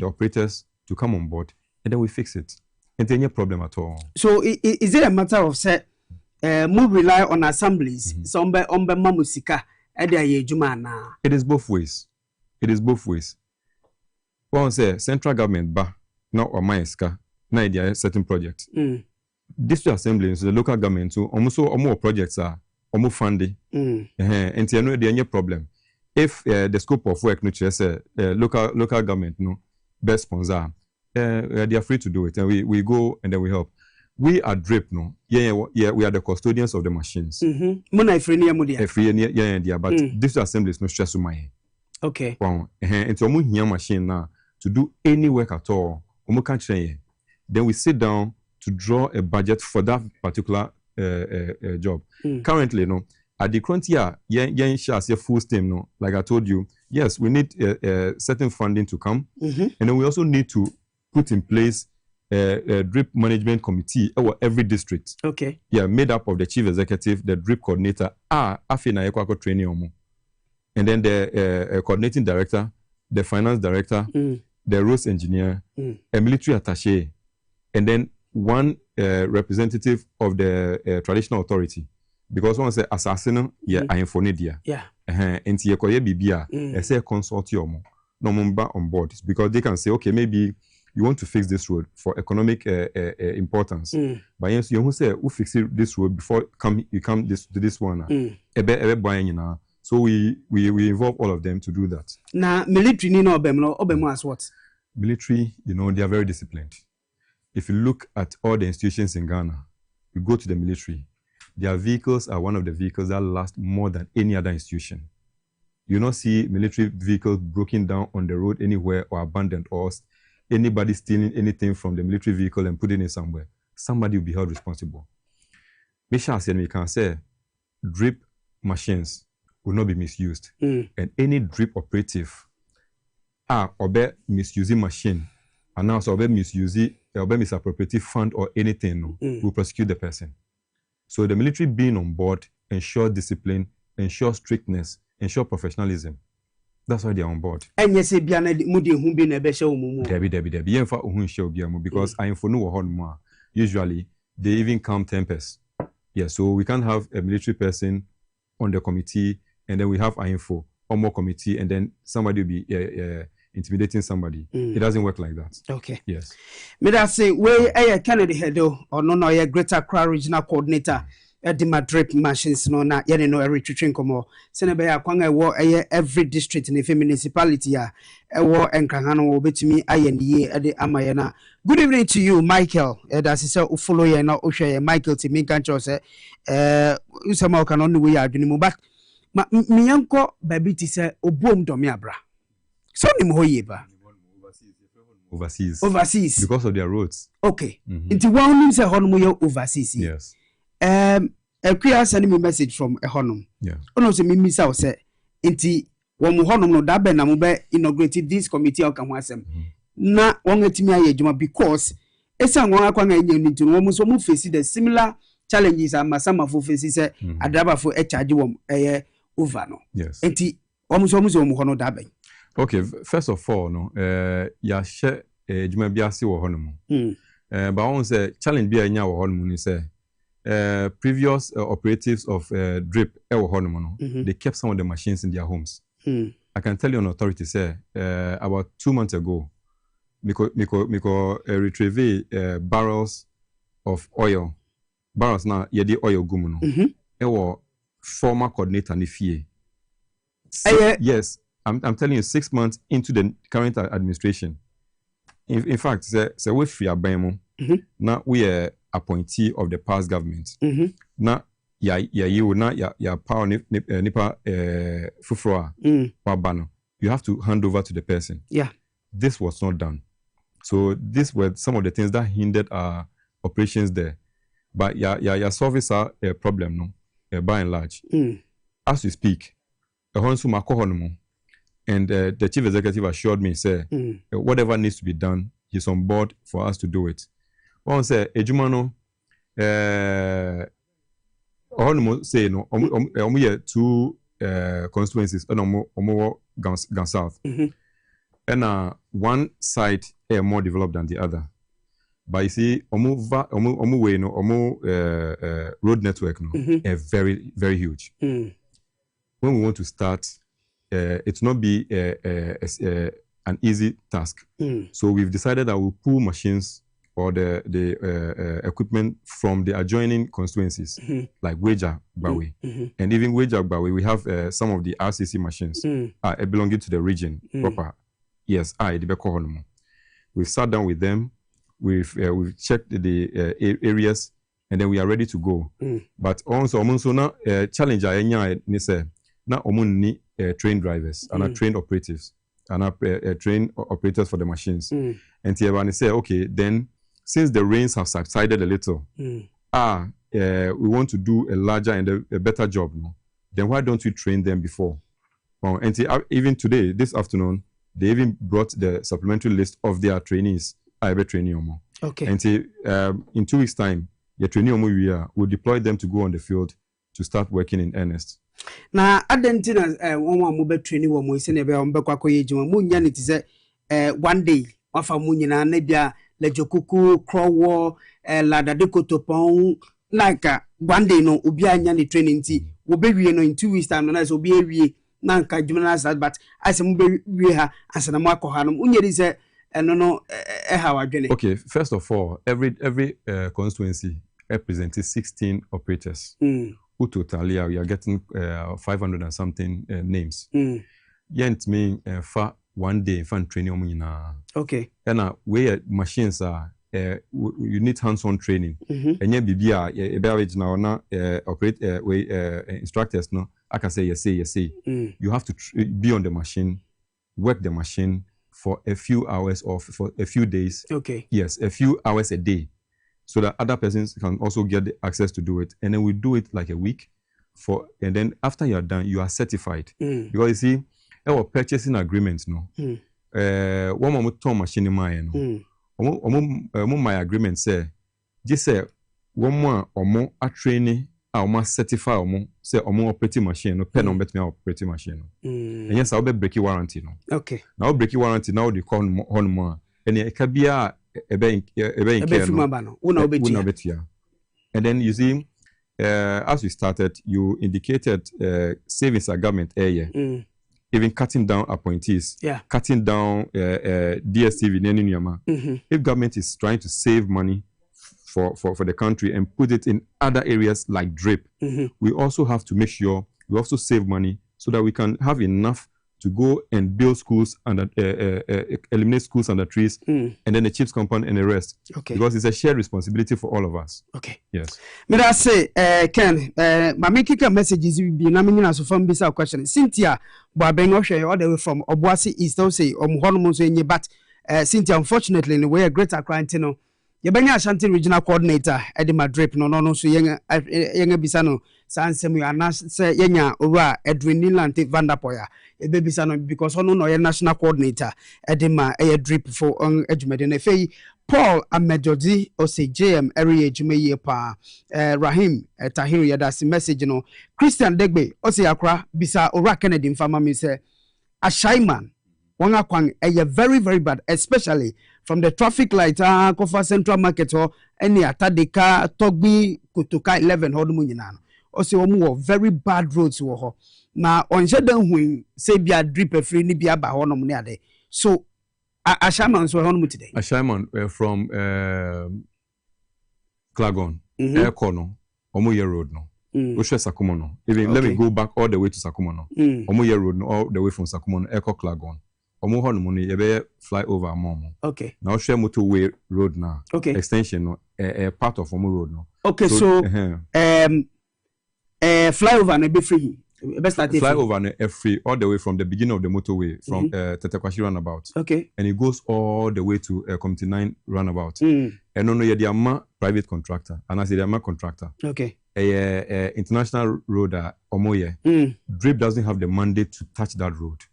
operators to come on board, and then we fix it. And there's no problem at all. So is it a matter of say, we rely on assemblies? So mamusika, it is both ways. It is both ways. One say central government now or my ska, now idea a certain project. District assemblies, the local government, so almost more projects are almost funding. And there's no problem. If the scope of work, which is local government, best sponsor, they are free to do it, and we go and then we help. We are drip, we are the custodians of the machines. But district assemblies no stress my. Okay. And so we here machine now to do any work at all. Then we sit down to draw a budget for that particular job. Currently, at the current year, full steam, like I told you, yes, we need certain funding to come, and then we also need to put in place a drip management committee over every district. Okay. Yeah, made up of the chief executive, the drip coordinator, training, and then the coordinating director, the finance director, the roads engineer, a military attaché, and then one representative of the traditional authority. because one say assassin yeah infonidia and see a bibia say consult your mo no mumba on board because they can say okay maybe you want to fix this road for economic importance but yes you say who fix this road before you come this one so we involve all of them to do that. Now military ni no obem as what? Military, you know, they are very disciplined. If you look at all the institutions in Ghana, you go to the military, their vehicles are one of the vehicles that last more than any other institution. You not see military vehicles broken down on the road anywhere or abandoned or anybody stealing anything from the military vehicle and putting it somewhere. Somebody will be held responsible. Misha said we can say drip machines will not be misused. And any drip operative or misusing machine and now so misusing or misappropriative fund or anything will prosecute the person. So the military being on board ensure discipline, ensure strictness, ensure professionalism. That's why they are on board. And yes, because I inform usually they even come tempers. Yeah, so we can't have a military person on the committee and then we have info or more committee and then somebody will be intimidating somebody. It doesn't work like that. Okay. Yes. Me that say we Kennedy Hedo or no Greater Accra Regional Coordinator at the Madrid machines no na ye no retreating komo sene be akwanga wo every district in the municipality ya wo enkrana no betumi ayendie e de amaye na. Good evening to you Michael. That is say follow ye na o hwe Michael to me kan cho say usama kan on we adwene mu but me yanko baby ti say obuom do me abra. So overseas because of their roads. Okay. Into one say honum overseas. Yes. A clear send me message from a honum. Yeah. Ono se me misa say inti won honum no da be na mo be inaugurate this committee of Kamwasem. Na won etimi aye adwuma because esa won akwa nga enye nti won so mo face the similar challenges and masama fo face say adraba fo e charge won over no. Yes. Enti won so hono da be. Okay, first of all, no, ya share juma biasi wo hono. But I want to say challenge bi anya wo hono ni say previous operatives of drip wo hono no, they kept some of the machines in their homes. I can tell you on authority say about 2 months ago miko retrieve barrels of oil. Barrels na yedi oil gumu no. Ewo former coordinator ni fie. Yes. I'm telling you, 6 months into the current administration. In fact, we free abemo. Now we are appointee of the past government. Now, ya power nipa fufroa wabano. You have to hand over to the person. Yeah. This was not done. So these were some of the things that hindered our operations there. But ya service a problem no, by and large. As we speak, and the chief executive assured me, say, whatever needs to be done, he's on board for us to do it. One say, Ejumano, say no, two constituencies, Gan South, and one side more developed than the other. But you see, road network very, very huge. When we want to start, it will not be an easy task. So we've decided that we'll pull machines or the equipment from the adjoining constituencies, like Weja Bawe. And even Weja Bawe, we have some of the RCC machines belonging to the region proper. Yes, the Beko Honomo. We've sat down with them, we've checked the areas, and then we are ready to go. But also, now challenge na omuni trained drivers and trained operatives and trained operators for the machines. And Tiabani say, okay, then since the rains have subsided a little, we want to do a larger and a better job. No? Then why don't we train them before? And even today, this afternoon, they even brought the supplementary list of their trainees. Okay. And in 2 weeks' time, the trainee will deploy them to go on the field to start working in earnest. Na adentina won mo be training wo mo ise na be kwa koyejuma mo nya ne ti se one day wafa mo nyina na bia lejokoko krowo ladade kotopon like one day no obi anya the training ti wo be wie no in 2 weeks time na so obi awie na nka dwumana sa but ase mo be wie ha asana mo akọ no unyeri se no how adwene. Okay, first of all, every constituency represents 16 operators. Who totally we are getting 500 and something names. Yent mean for 1 day fan training okay. And where machines are you need hands-on training. And yeah, BBA now na operate instructors no. I can say yes. You have to be on the machine, work the machine for a few hours or for a few days. Okay. Yes, a few hours a day, so that other persons can also get the access to do it. And then we do it like a week, and then after you are done, you are certified. Because you see, our purchasing agreements, no. One more ton machine in my my agreement say, just say one more or more a training. I certify say operating machine no pen on bet me operating machine. And yes, I'll be breaking warranty no. Okay. Now breaking warranty now they call on more. And it can be a bank and then you see as we started you indicated savings a government area. Even cutting down appointees, cutting down DSTV. If government is trying to save money for the country and put it in other areas like drip, we also have to make sure we also save money so that we can have enough to go and build schools and eliminate schools under trees, and then the chips compound and the rest. Okay. Because it's a shared responsibility for all of us. Okay. Yes. May I say, Ken, my making messages will be naming us from this question. Cynthia, Babengoshe, all the way from Obuasi East, say, Hormones, but Cynthia, unfortunately, in the way a greater clientino. Yabanya Ashanti regional coordinator Eddie Madrip no so yenga bisano sansem ya na se yenya owura Edwin Nilant Vanderpoya ebe bisano because ono no national coordinator Eddie drip for on edumede na fei Paul Amedodi o say JM area edwuma ye pa Rahim Tahiru yadasi message no Christian Degbe o say Akora bisa owura Kennedy mfama mi say Ashaiman wanga kwang very very bad, especially from the traffic light Kofa Central Market or any Atadeka Togbi Kutuka 11 hodumu nyina also omu very bad roads wo ho na onje dan hu say bia drip free ni bia ba honom ne ade so Ashaiman so honom today Ashaiman from Klagon Ekono omu year road no Oshe Sakumo no even let me go back all the way to Sakumo no omu year road no all the way from Sakumo no Eko Klagon omo hono money ebe fly over momo. Okay. Now share motorway road now. Okay. Extension no part of omo road no. Okay, so flyover na be free. Flyover na free all the way from the beginning of the motorway from Tetekwashi roundabout. Okay. And it goes all the way to Committee 9 roundabout. And no ye the ama private contractor and I say the ama contractor. Okay. International road omo ye. Drip doesn't have the mandate to touch that road.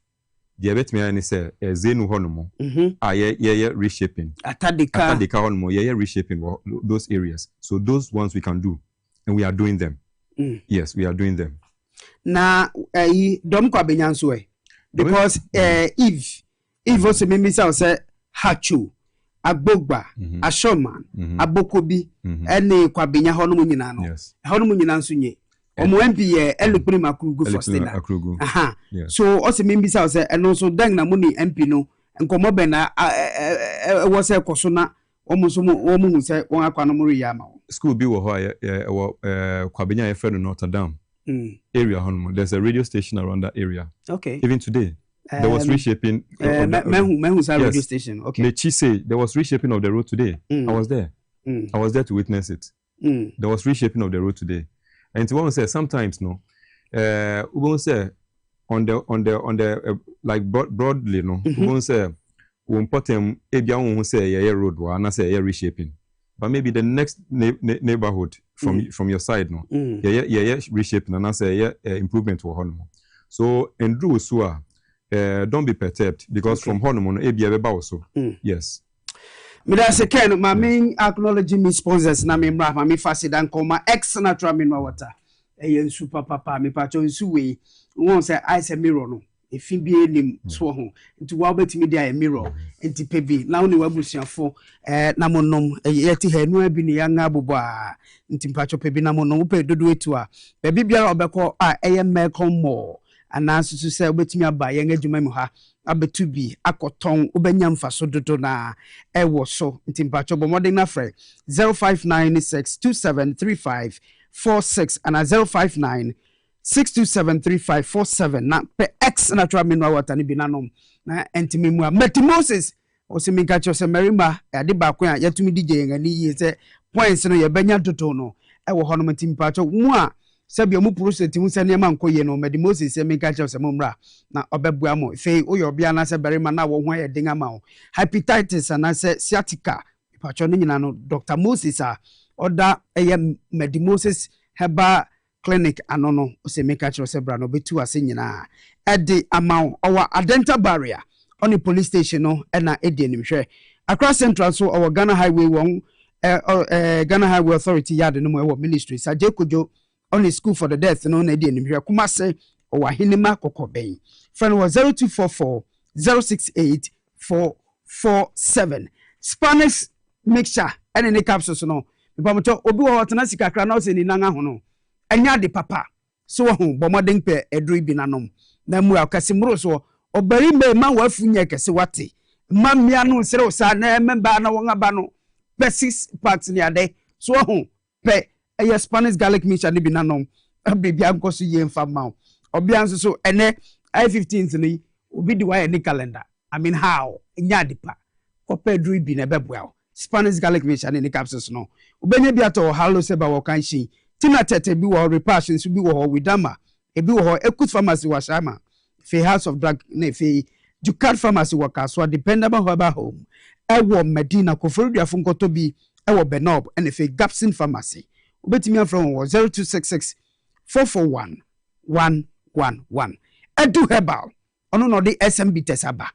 The bet me and say Zenu Honomo. Reshaping. Atadika Honomo, reshaping those areas. So those ones we can do, and we are doing them. Yes, we are doing them. Na dom kwa benyanswe because if also me say Hachu Agbogba Ashoman Abokobi ene kwa benya honomo nyina no. Honomo nyina nso nye. Omo MP Elukuni Makrugu for Stena. Aha. So also me bisa say and also dang na money MP no nkomo be na wo say kosona omo say won akwa no mori ya ma. School bi wo ho kwabenya ye friend Notre Dame. Area hono there's a radio station around that area. Okay. Even today there was reshaping radio station. Okay. Mechi say there was reshaping of the road today. I was there. I was there to witness it. There was reshaping of the road today. And to one say sometimes no, we won't say on the like broadly no, we won't say we important ebia won't say road wa na say reshaping, but maybe the next neighborhood from your side no, reshaping and I say improvement for Honomo. So and do so don't be perturbed because from Honomo ebia beba also. Yes. Mida second, my main acknowledging me sponsors na me mra ma me fasida nkoma ex natural mineral water. Super papa me pacho nsu we won say ice mirror no. efi bi enim so ho nti wa betimi dia e mirror nti pe bi na woni wabusuafo na monom yeti hanu abi ne yanga bobo a nti mpacho pe bi na monom pe dodo etu a be bibia obekọ a eye mekon mo anaso so se obetimi aba yenga adwuma mu ha abetu bi akoton obenya mfaso dodo na ewo so nti mpacho bomode na frɛ 0596273546 and 0596273547 na pe x na twa menu awata ni binanom na entimi mu a Meti Moses o se mi gacho se merima ade ba ko a yatumi DJ ngani yi se points no ye benya dodo no ewo hono mtim pacho mu a sabia mu process mu se ne ma nkoye no Meti Moses se mi gacho se mumra na obebua mo fe o yo bia na se berima na wo ho ye dinga ma o hepatitis na se sciatica pacho ni nyina no Dr. Moses a oda eye Meti Moses heba clinic anono o se mi gacho se bra no betu ase nyina ede amount our dental barrier on the police station no na edi animhwe across central so our Ghana highway won Ghana highway authority yard no mo ministry saje kojo on the school for the deaf no na edi animhwe kuma se o hinima kokoben friend was 0244 068 447 Spanish mixture and the capsules no bipamoto obi wo hotena sikakra na o se ni nanga ho no anya de papa so ho bomoden pe edru bi nanom na mu akasimro so obari me ma wafunye kese wate mamia no sere osa na memba na won aba no pe 6 packs ni ade so ho pe Spanish garlic mixture ni bi nanom abibia nkoso ye mfa ma obia nso so ene I15th ni obi di wa ni calendar I mean how nya de pa ko pe edru bi na beboa Spanish garlic mixture ni capsules no obenya bi ato hallo seba wo kan shin tina tete bi wo repassions bi wo widama ebi wo ekut pharmacy wa shama fe house of drug na fe Ducat pharmacy wa kaswa dependable herbal home ewo Medina Koforidua funkoto bi ewo Benob and fe Gapsin pharmacy obetimi afro wo 0266 441 111 edu herbal ono no de SMB tesaba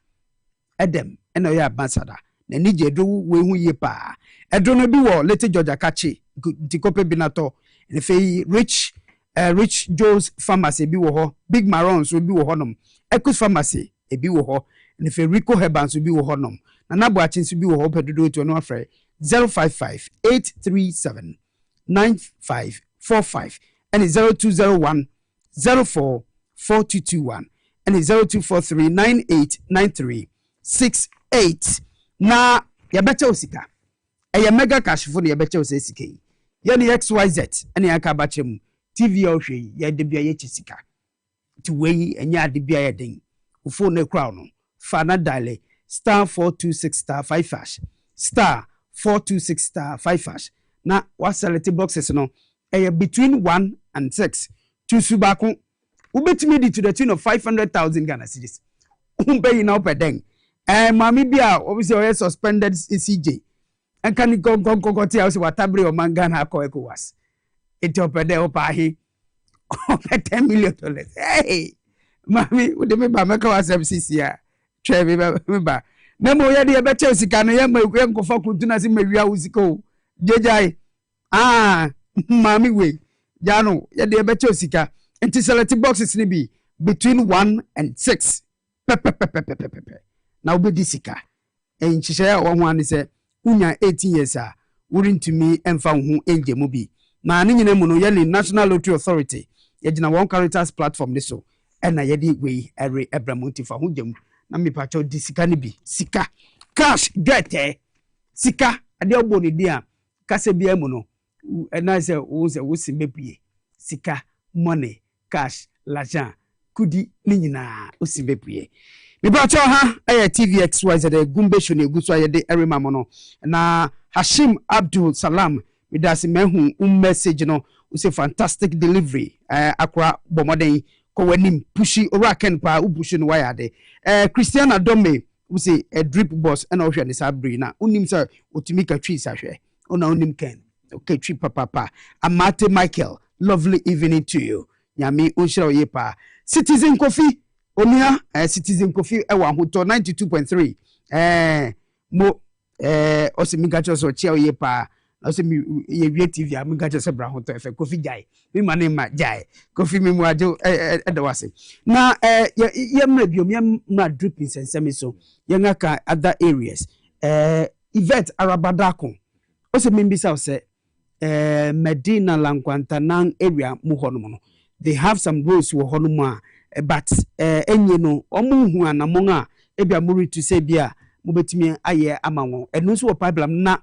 edem eno ya ambassador na nije do we hu ye pa edo no bi wo Lete Georgia Kachi dikope binato and fe Rich Joe's pharmacy bi wo ho Big Maron so bi wo honom Ecus pharmacy e bi wo ho and fe Rico Herbal so bi wo honom na nabo achin so bi wo ho pedodo to no afre 055 837 9545 and 0201 04 4221 and 0243 989368 na ya beta osika e mega cash fo na ya beta osika ye ni XYZ ene aka ba chem TV ohwe ya de bia ye chisika ti wei enya ade bia ye den wo phone na kura no fa na dale *426*5# *426*5# na wa select boxes no between 1 and 6 to subako ubetimi di to the tune of 500,000 Ghana cedis umbe na opeden mami bia obviously we suspended CJ and can go ti house watabre o mangana akọ ECOWAS eti opede opahi $10 million. Hey mami we de me ba meka was MCC a twa me ba na mo ye de be Chelsea no ye ma enkofa kuduna si mawia uziko jejai mami we jano ye de be Chelsea enti select boxes ni bi between 1 and 6 na obedi sika enchiche ya wo ani se unya 18 years a urintumi emfa hu enje mu bi na ani nyina mu no ye ni National Lottery Authority ye gina one Caritas platform ni so na ye di we every Abramonti fa hu jam na me pa cho di sika ni bi sika cash get sika ade obo ni dia kase bia mu no na se wo simebie sika money cash l'argent kudi ni nyina osimebie Mibacho ha TVXYZ de Gumbe show ne guso ayede erima mono na Hashim Abdul Salam midasi mehu message no we say fantastic delivery akwa bomoden ko wanim pushi oraken pa ubushi no wayade Christiana Dome we say a drip boss and ohwe ne sabri na unim say otumika twi sahwe ona unim ken okay twi papa Amate Michael lovely evening to you nyame onhira oyepa Citizen Kofi Onia Citizen Kofi ewa hoto 92.3 mo osimigacho so chia oye pa also me ye TV am ga just bra ho to efe Kofi jai me mane ma jai Kofi me mu ajo edawase na ye mra biom ye mra dripping sensem so ye ngaka other areas event arabadako also me bisa say Medina Lankwantanang area mu hono no they have some roads wo hono mu but enye no omu hu anamon a ebia muri to say bia mobetimi aye amanwo enu so pipeline na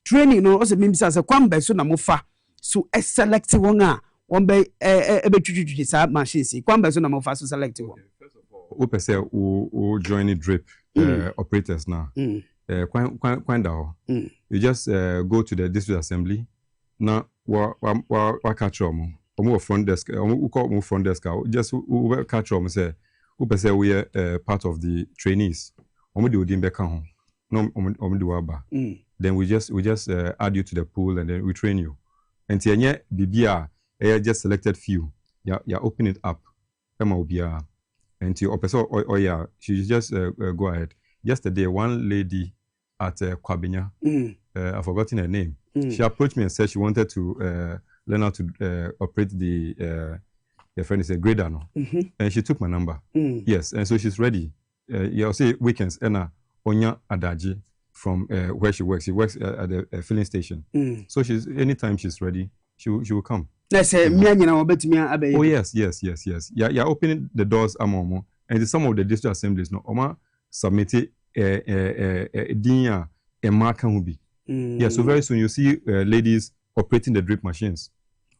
training no also mean say kwamba so na mofa so select one a one be ebetwitwitwi sa machines kwamba so na mofa so select one first of all we per se we join drip operators now kwanda you just go to the district assembly na wa catch them omo front desk omo call omo front desk just we catch them say we per se we part of the trainees omo de odin be kan ho no omo de waba then we just add you to the pool and then we train you and tienye bibia just selected few ya open it up ema obia and you opeso yeah she just go ahead. Yesterday one lady at Kwabenya I've forgotten her name. She approached me and said she wanted to learn how to operate the friend is a grader no. And she took my number. Yes, and so she's ready. I'll say weekends ena onya adaji from where she works. She works at the filling station. So anytime she's ready, she will come. Let's say oh yes. Yeah, opening the doors amomo. And some of the district assemblies no oma submitted dinya a mark can be. Yeah, so very soon you see ladies operating the drip machines.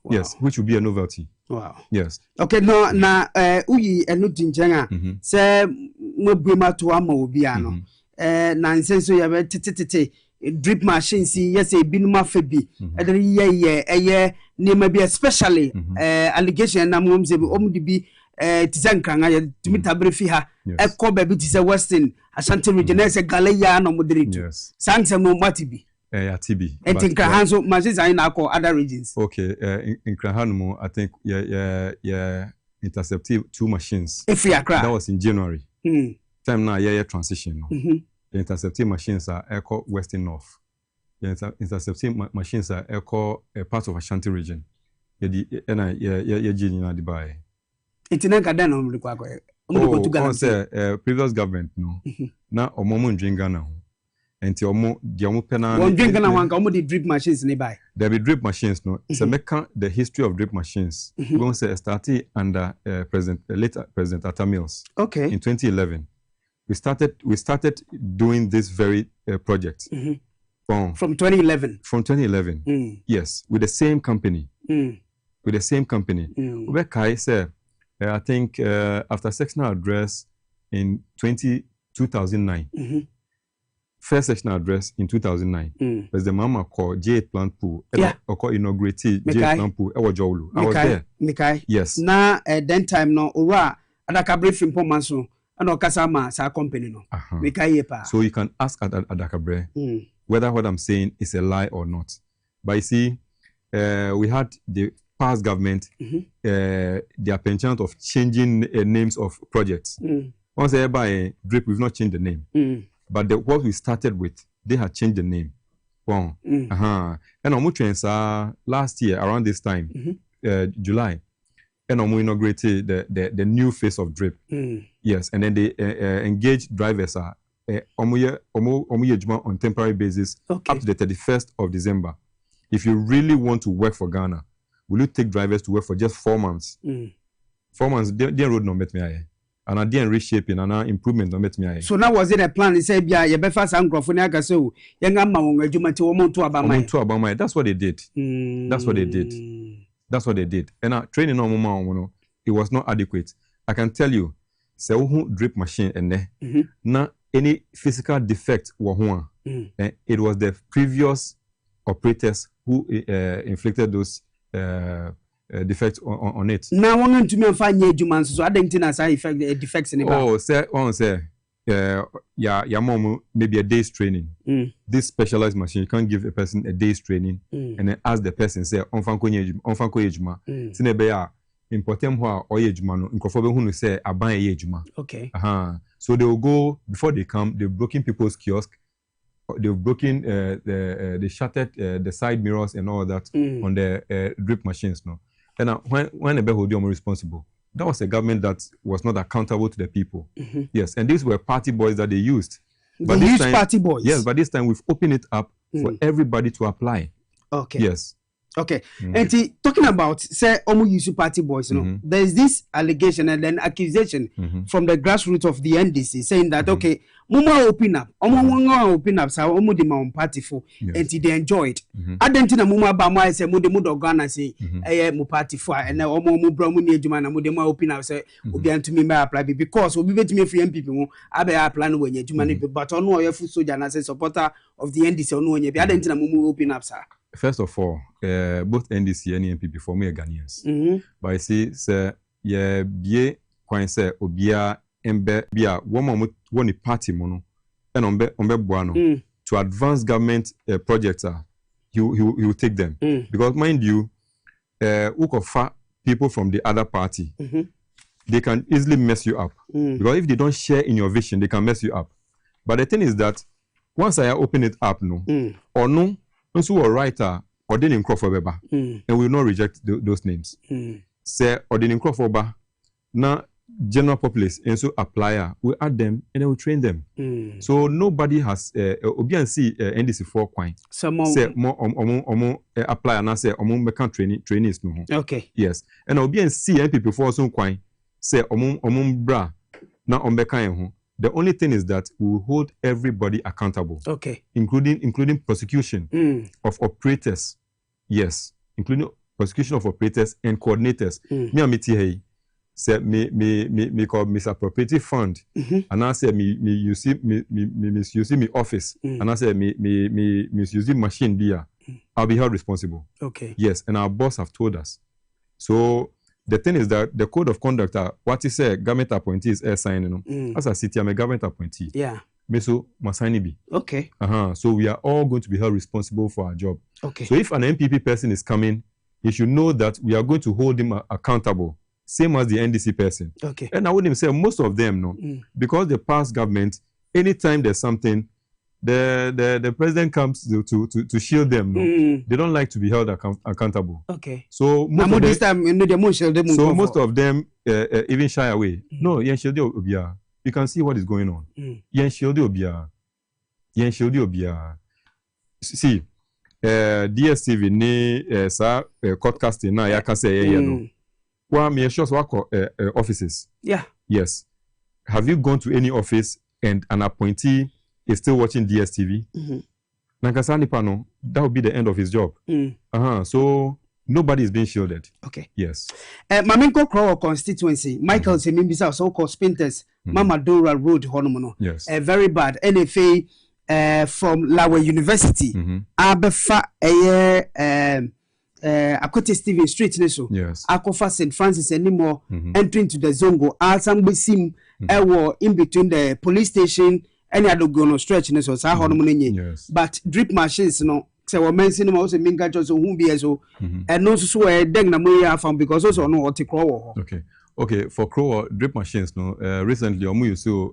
Wow. Yes, which will be a novelty. Wow. Yes. Okay, no na uyi enu dinjenga se mo brema to ama obi ano. Na nsenso ya be titititi drip machines yes e binuma febi. Edere ye nema bi especially allegation na mo mze omdi bi tisankranga ya tumita brefi ha ekko ba bi tise western Ashanti region ese galeya no moderator. Yes. Sanksem no matibi. Yeah, TB. And in Krahanso, machines are in other regions. Okay, in Krahanmo, I think intercepted 2 machines. If we are that was in January. Time now, transition. The intercepted machines are Echo Western North. The intercepted machines are Echo a part of Ashanti region. It's previous government no. Now omomo ndringa na. Enti omo di omo pena one drink na one omo the drip machines nearby. There be drip machines no. So make the history of drip machines. We going say started under later President Atta Mills. Okay. In 2011, we started doing this very project. From 2011. From 2011. Yes, with the same company. With the same company. Kai say I think after sectional address in 2009. First sectional address in 2009 was the mama called J8 Plant Pool. Or inaugurated J8 Plant Pool. I was there. Mikai. Yes. Na then time no ora adaka briefing pomanso and okasama sa company no. Mikai pa. So you can ask at Adakabre whether what I'm saying is a lie or not. But you see, we had the past government their penchant of changing names of projects. Once they buy drip, we've not changed the name. But what we started with, they had changed the name. Wow. And last year, around this time, July, and we inaugurated the new face of drip. Yes, and then they engaged drivers on temporary basis up to the 31st of December. If you really want to work for Ghana, will you take drivers to work for just 4 months? 4 months, they road no met me. And I didn't reshaping and improvement on me. So now was it a plan? He said, "Yeah, you better fast and grow for Naga so young among you might want to about my." That's what they did. That's what they did. That's what they did. And training on mama, it was not adequate. I can tell you, so who drip machine and not any physical defect were it was the previous operators who inflicted those defects on it. Now one to me find ye humans, so I didn't think as I effect the defects in the mom maybe a day's training. This specialized machine, you can't give a person a day's training and then ask the person say onfanko ejuma. Sinebea important ho or ejuma no nkofo who say aban ejuma. Okay. So they will go before they come, they're blocking people's kiosk. they've broken they shattered the side mirrors and all that on the drip machines. No, and when the Beholdium were responsible, that was a government that was not accountable to the people. Yes, and these were party boys that they used. But they used party boys. Yes, but this time we've opened it up for everybody to apply. Okay. Yes. Okay. And talking about say Omu use party boys, you know, there's this allegation and then accusation from the grassroots of the NDC saying that okay, Muma open up, Omu open up, so Omu the party for and they enjoyed. I don't think Muma Bama say Mude Ghana say mu party for and now Omu Bromu Nejuma na Mude open up say Obi to me apply because Obi bet me free people I be apply when you money but on no full soldier and as a supporter of the NDC on no I don't think Mumu open up, sir. First of all, both NDC and NPP for me are Ghanaians. But I see, sir, yeah, be quite say obia embe bia woman one party mono and ombe buano to advance government projects. He will take them because mind you, ukofa people from the other party, they can easily mess you up because if they don't share in your vision, they can mess you up. But the thing is that once I open it up, or no. Also, a writer or didn't crop for Beba, and we will not reject those names. Say or didn't crop for Ba, now general populace and so applier, we add them and then we train them. So nobody has obviously NDC for coin. Some say more applier and I say mekan trainees no. Okay. Yes, and obviously NPP for some coin say bra na mekan. The only thing is that we will hold everybody accountable. Okay. Including prosecution of operators. Yes. Including prosecution of operators and coordinators. Me and me say me call misappropriative fund. And I say me misusing me office. And I say me misusing machine beer. I'll be held responsible. Okay. Yes. And our boss have told us. So the thing is that the code of conduct, what you say, government appointees are signing. As a city, I'm a government appointee. Yeah. So Masani be. Okay. So we are all going to be held responsible for our job. Okay. So if an MPP person is coming, he should know that we are going to hold him accountable, same as the NDC person. Okay. And I wouldn't say most of them, because the past government, anytime there's something, the president comes to shield them. They don't like to be held accountable. Okay. So most of them even shy away. No, you can see what is going on. See, DSTV ni sa podcasting na ya kase no. Well, me sure offices. Yeah. Yes. Have you gone to any office and an appointee is still watching DSTV? Nankasani Pano, that would be the end of his job. So nobody is being shielded. Okay. Yes. Maminko Crow constituency, Michael Semimbisa, so-called Spinters, Mama Dora Road, Honomono. Yes. Very bad. NFA from Lawe University. Abefa Akote Stephen Street, Neso. Yes. Akofa St. Francis anymore, entering to the Zongo. Alsambu Sim, in between the police station. Any other go no stretch so sa yes. But drip machines no say we mention also minga just who be so and no so deng na mo ya farm because also no what crow. Okay, for crow drip machines no recently you see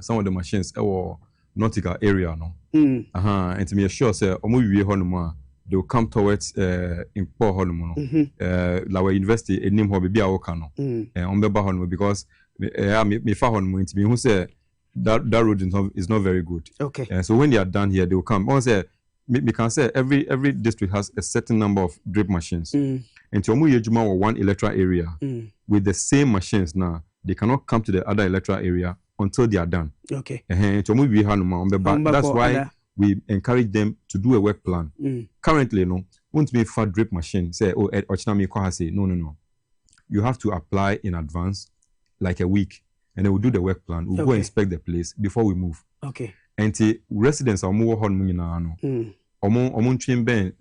some of the machines our nautical area no and to me sure say omu wie ho no they will come towards in poor ho no Lawe University enim ho bia wo ka no on beba ho no because me fa ho no nti me hu say that road is not very good. Okay. So when they are done here, they will come. Also, we can say every district has a certain number of drip machines. And to Yejuma or one electoral area with the same machines now, they cannot come to the other electoral area until they are done. Okay. That's why we encourage them to do a work plan. Currently, no, won't be for drip machine. Say, oh, no. You have to apply in advance, like a week. And then we'll do the work plan. We'll go inspect the place before we move. Okay. And the residents are more the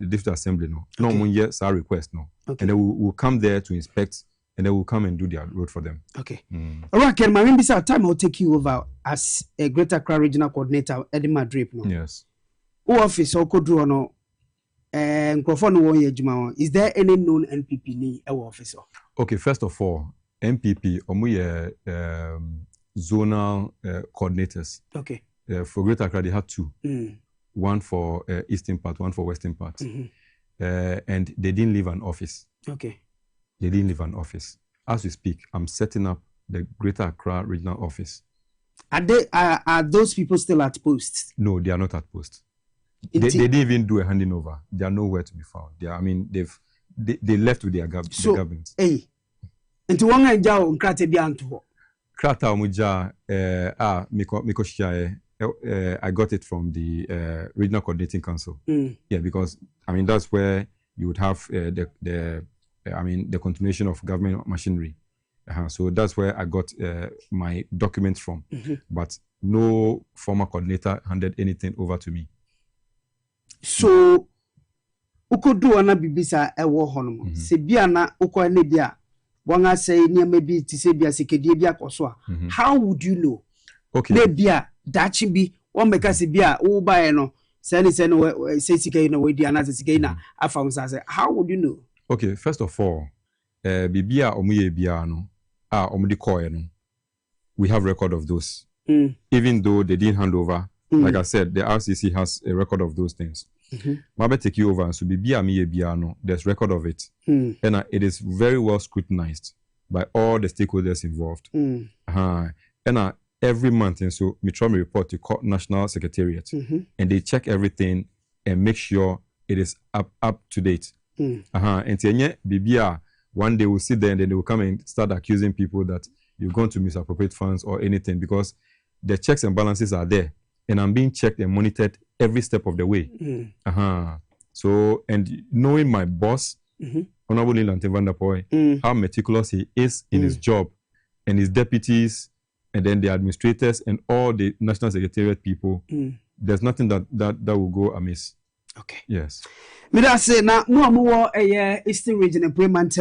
district assembly no. No one yes our request no. Okay. And then we'll come there to inspect and then we'll come and do their road for them. Okay. All right, Ken, my this time I'll take you over as a Greater Accra Regional Coordinator at Madrid. No? Yes. Who office or could do no is there any known NPP ni officer? Okay, first of all, MPP, zonal coordinators. Okay. For Greater Accra, they had two. one for eastern part, one for western part. And they didn't leave an office. Okay. They didn't leave an office. As we speak, I'm setting up the Greater Accra Regional Office. Are those people still at post? No, they are not at post. They didn't even do a handing over. They are nowhere to be found. They left with the government. Hey, into one jao nkrate bi anto. Krata omuja I got it from the Regional Coordinating Council. Yeah, because that's where you would have the continuation of government machinery. So that's where I got my documents from. But no former coordinator handed anything over to me. So, ukodu ana bibisa ewo honom. Se bia na uko ene bia wanga say near maybe to say bia sekedi bia koso. How would you know? Okay. Le bia dachi bi one make se bia wo ba no say say sika na we dia na sika na afa say how would you know? Okay, first of all, bibia omuye bia no omudi koye no. We have record of those. Even though they didn't hand over. Like I said, the RCC has a record of those things. Mabe take you over, so there's record of it. And it is very well scrutinized by all the stakeholders involved. And every month, and so we try to report to National Secretariat, and they check everything and make sure it is up to date. And Bibia, one day we'll sit there and then they will come and start accusing people that you're going to misappropriate funds or anything, because the checks and balances are there. And I'm being checked and monitored every step of the way. So, and knowing my boss, Honorable Leland Van der Poy, how meticulous he is in his job, and his deputies, and then the administrators, and all the National Secretariat people, there's nothing that will go amiss. Okay. Yes. Me da say na mo Eastern Region employment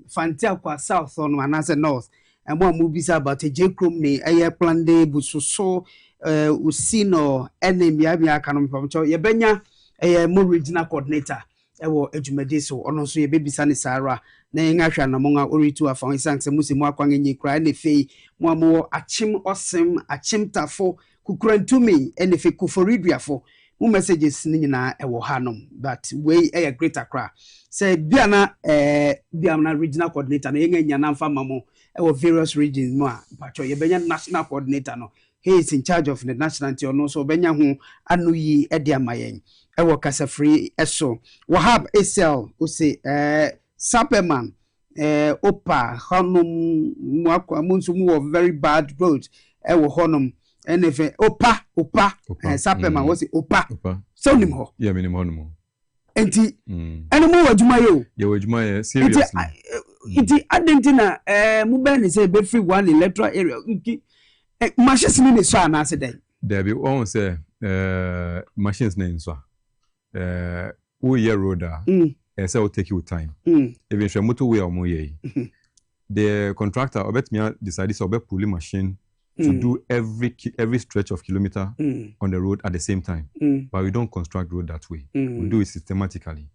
Fantia kwa South on anase North. And more movies about a J-Crum ne plan de bususo usino enemy abia kanom pamcho ye benya more regional coordinator ewo ejumede so ono so ye bebisa ne Sara na yenga hwa na monga oritu afan isanse musimu akwan enyi kra ne fei mo achim osem achim tafo kukurantumi ene fe kuforiduafo mu messages ni nyina ewo hanom that way a greater cra say biana regional coordinator na yenga nya na mfa mamo ewo various regions mo pacho ye benya national coordinator no he is in charge of the national team no so benya ho anu yi e de amayen ewo kasa free eso wahab esel o say Superman opa honum mo akwa munso mu very bad road ewo honum enefe opa Superman was opa so nim ho yeah minim ho no enti eno mo wadwuma ye ye wadwuma ye seriously iti adentina mu be say be free one electoral area machines ni so anase dey there be one say machines na so wo year roader say will take you time even if motor way or mo ye the contractor obet me decide so be pull machine to do every stretch of kilometer on the road at the same time. But we don't construct road that way. We do it systematically.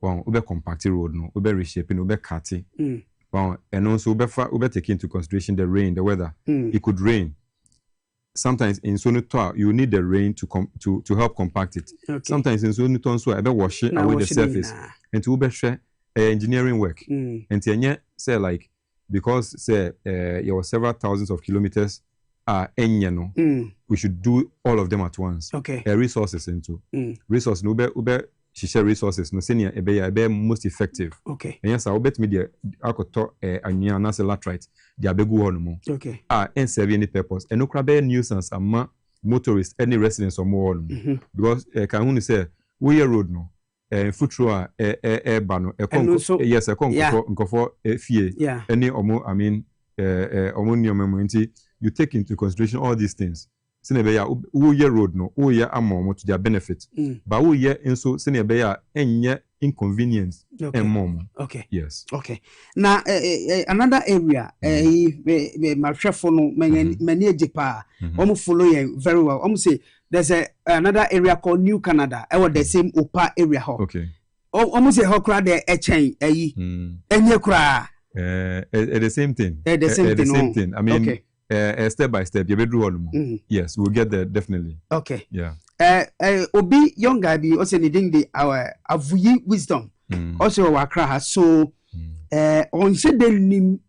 Well, we compact road no, we reshaping, we cutting. Well, and also we take into consideration the rain, the weather. It could rain. Sometimes in Sonotoa, you need the rain to help compact it. Okay. Sometimes in Sonotoa, so I be wash it away the surface. And to share engineering work. And to say like because say there were several thousands of kilometers. We should do all of them at once. Okay. Resources into resource no she share resources no senior be most effective. Okay. And yes, I bet me the akoto anya na se latrite the abegu ho no mo. Okay. And serve any purpose. And no crabe nuisance ama motorists any residents or more because can who say we road no footro ba no yes e kon fie any omo I mean omo you take into consideration all these things. Senebeya uye road no uye amom to their benefit. But uye inso senebeya enye inconvenience and mom. Okay. Yes. Okay. Now another area my chef no many ejipa almost follow you very well. Almost say there's another area called New Canada. I was the same Opa area ho. Okay. Almost say how crowd there chain enye kra the same thing. The same thing. I mean step by step, you bedroom. Yes, we'll get there definitely. Okay. Yeah. Obi young guy be also needing the our avuyi wisdom. Also wakra so on said the name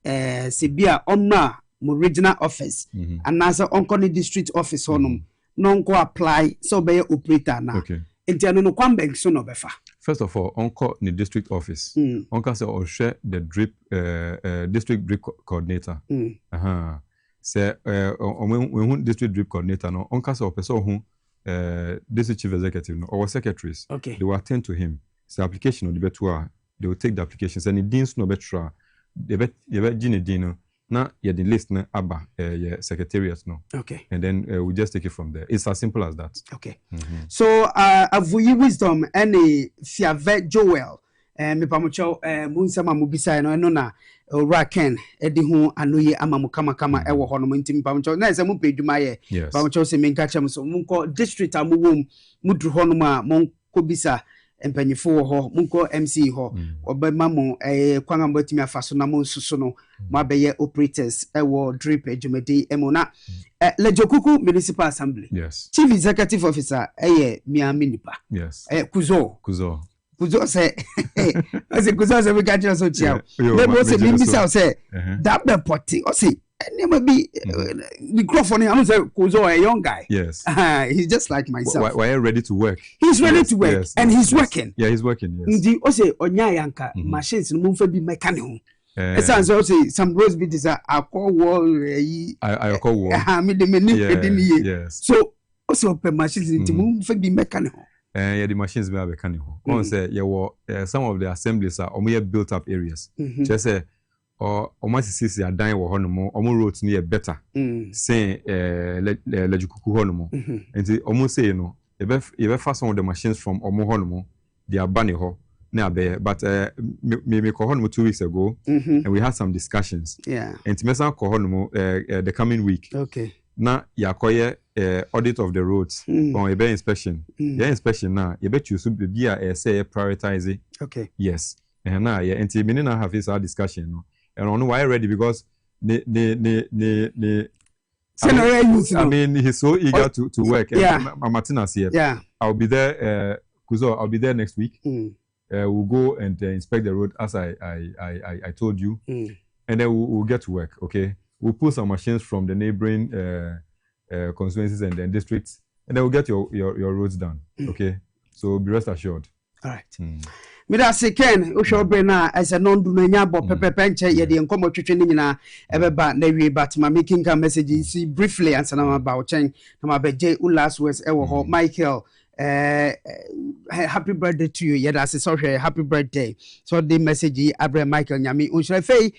Sibia Omna regional office and as on district office honum non go apply so be operator na. Okay. No kwambe so no befa. First of all, onko the district office. Onka say or share the drip district drip coordinator. Say when district drip coordinator no onka say person who district chief executive no or secretaries. Okay. They will attend to him. So application on the betua, they will take the applications and the deans no betra. They bet gene dino. Now yeah the list na aba secretariat no. Okay. And then we just take it from there. It's as simple as that. Okay. So avuyi wisdom any fiave Joel me pamocho munsama mubisa no na Raken edi ho anoye amamu kama ewo ho no ntim pamocho na ese mu peduma ye pamocho se menka chem so munko district amuwom mudru ho no ma monko bisa empanyifo ho munko MC ho obema mo kwanga mbotimi afaso na mo nsuso no ma beye operators ewo drip ejumedi emona Lejokuku Municipal Assembly. Yes. Chief Executive Officer Miami Nipa. Yes. Kuzo say Kuzo say we got you so chia. Maybe say Mimbisa say that be potty or say name be microphone I'm say Kuzo a young guy. Yes. He's just like myself. Why are you ready to work? He's ready to work and he's working. Yeah, he's working. Yes. Ndi o say onya yanka machines no mfa bi mechanic. It's also say some roads be this Akora wall. Yes. So also per machines into move be mechanical. Yeah, the machines be mechanical. One say some of the assemblies are built up areas. Just say or almost see are dying or honomo roads near better. Say Lejukuku honomo. And they almost say you first some of the machines from Omo honomo they are banning ho. But maybe 2 weeks ago, and we had some discussions. Yeah. And Timesa the coming week. Okay. Now, yakoye audit of the roads on a inspection. The inspection now, you bet you should be say prioritize. Okay. Yes. And now, yeah, and Timina now have this discussion. And I know why ready because I mean, he's so eager to work. Yeah. Martina's here. Yeah. I'll be there. Kuzo, I'll be there next week. We'll go and inspect the road as I told you, and then we'll get to work. Okay, we'll pull some machines from the neighboring constituencies and then districts, and then we'll get your roads done. Okay, so be rest assured. All right. Mida se Ken o show brain na as a non do nya bo pepepe nche ye de nkomo twetwe ni nyina ebeba na wie but ma making ka message see briefly answer na about chen na ma beje u last words e wo ho Michael happy birthday to you. Yeah, that's sorry. Happy birthday. So the message Abraham Michael Nyami. Unshrefe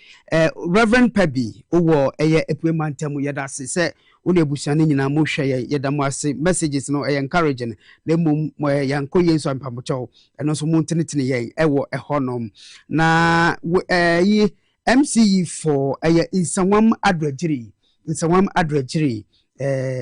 Reverend Pebby. Owo eye epwemantemu. Yeah, that's say une busani nyina mo hwe ye da mo ase messages no encouraging. Na mum mo yanko yenso ampamocho. Eno so mo ntenetene ye ewo ehonom. Na yi MCE for insawam adragiri. Insawam adragiri.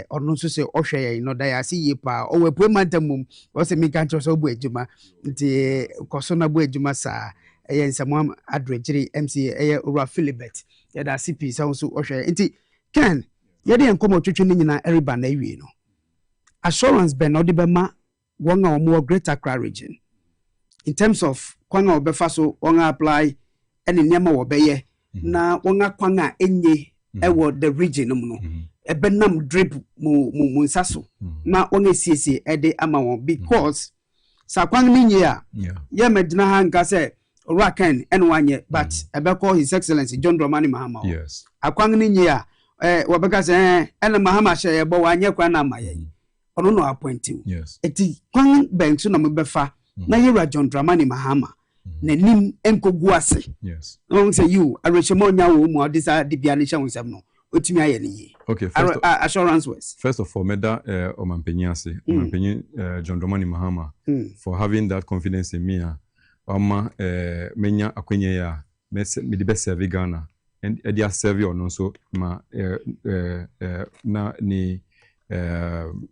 Ono nso se ohwe ye no da ya se ye pa o we puemantamum o se mi kan so bu adwuma nti koso na bu adwuma sa nsamo adregiri MC ora Philibert ya da CP sa nso ohwe nti Ken ye de enkomo twetwe ni nyina eriba na ewie no assurance ben no de be ma won a mo Greater Accra region in terms of kwanga obefa so won apply ene niam wo be ye na won akwanga enye ewo the region no ebenam drip mu nsaso na onye siesie ede ama won because sakwang ni nye a ye medina ha nka se Raken enwanye but ebeko His Excellency John Dramani Mahama yes akwang ni nye a wabeka se ene Mahama hye bo wanye kwa na amaye ono no appoint yes eti kwang bank so na mebefa na ye John Dramani Mahama na nim enkogu ase yes no say you arechemo nya wo mu odisa dibia ne hye wonsem no otimi aye ne yi. Okay, assurance was. First of all, Meda Omampenyase, Omampenyi John Dramani Mahama for having that confidence in me. Oma menya akwenye ya me the best serve Ghana and dia serve or no so ma na ni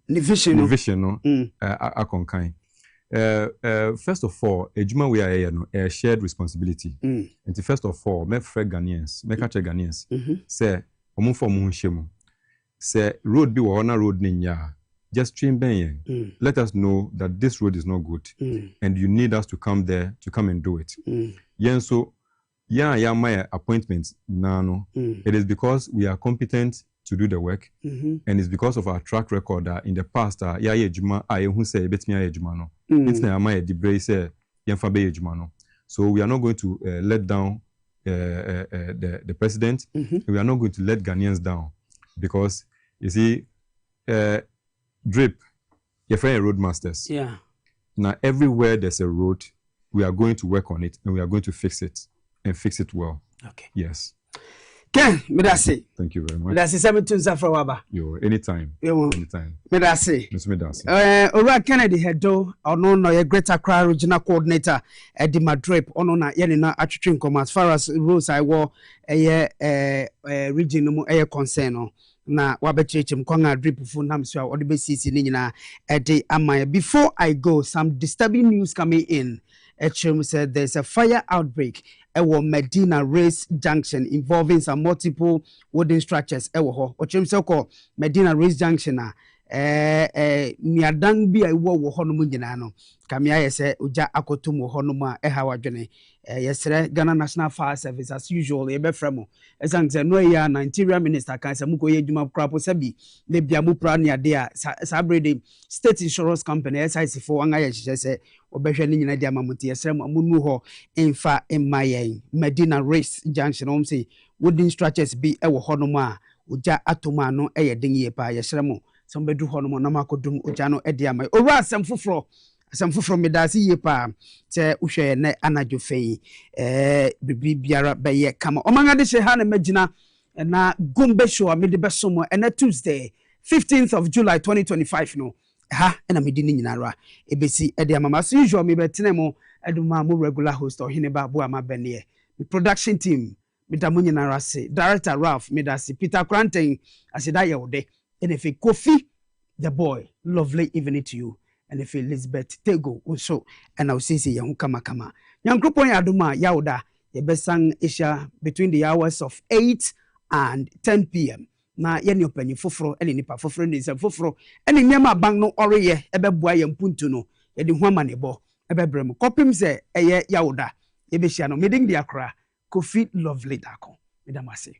vision no akonkan. First of all, ejuma we are here no a shared responsibility. And first of all, me free Ghanaians, me catch Ghanaians. Say omo for mo hye mo. Say road bi wo na road ni nya just train Ben. Let us know that this road is not good and you need us to come there to come and do it. Yeah, so my appointment now. It is because we are competent to do the work, and it's because of our track record that in the past, so we are not going to let down the president. We are not going to let Ghanaians down because you see, drip, you're friend road masters. Yeah. Now everywhere there's a road, we are going to work on it and we are going to fix it and fix it well. Okay. Yes. Ken, medase. Thank you very much. Medase 17 Safra Waba. Yo, anytime. Anytime. Medase. Miss Medase. Ora Kennedy Hedo, ono no ye Greater Accra Regional Coordinator at the Madrid, ono na ye na atwetwe nkom as far as rules I war region no concern na wabetchechem kwanga drip fu nam so a odebesisi ni nyina ede amaya. Before I go, some disturbing news coming in. Echem said there's a fire outbreak at Medina Race Junction involving some multiple wooden structures. Echem so called Medina Race Junction niadan bi wo hono mu nyina no kamia yese uja akotum wo hono mu a ha wadwene yesre Ghana National Fire Service as usual e be fremo esanze no ya na interior minister kan se muko ye djuma krapo sabi le bia mu pra ne ade a sabrede state insurance company SIC4 anga ye hye se obehwe ne nyina dia mamuti yesre mu nu ho emfa emayen Medina Race Junction say wooden structures bi e wo hono mu a uja atoma no e ye den ye pa yesre mu sombedu hono mo na makodum uja no e dia mai owura asem foforo medasi ye pa te uhwe ne anajo fei bibi biara be ye kama omanga de she ha na magina na Gumbe show amede besomo na Tuesday 15th of July 2025 no ha na medini nyinara ebesi e dia mama so usual me betene mo eduma mo regular host or hineba bo ama bene the production team medamu nyinara se director Ralph medasi Peter Cranton asida ye wode and if Kofi the boy lovely evening to you. And if Elizabeth Tego also and I'll see young kama young group on Yaduma Yauda the best sang Isha between the hours of 8 and 10 p.m. Na yenny penny fofro and nipa for friend is a fofro and in Yama bang no orye ebe boy and punto no yedi huamanebo ebe bremo copim se eye Yauda ebeshiano meeting the Akora Kofi lovely Darko. Medamase.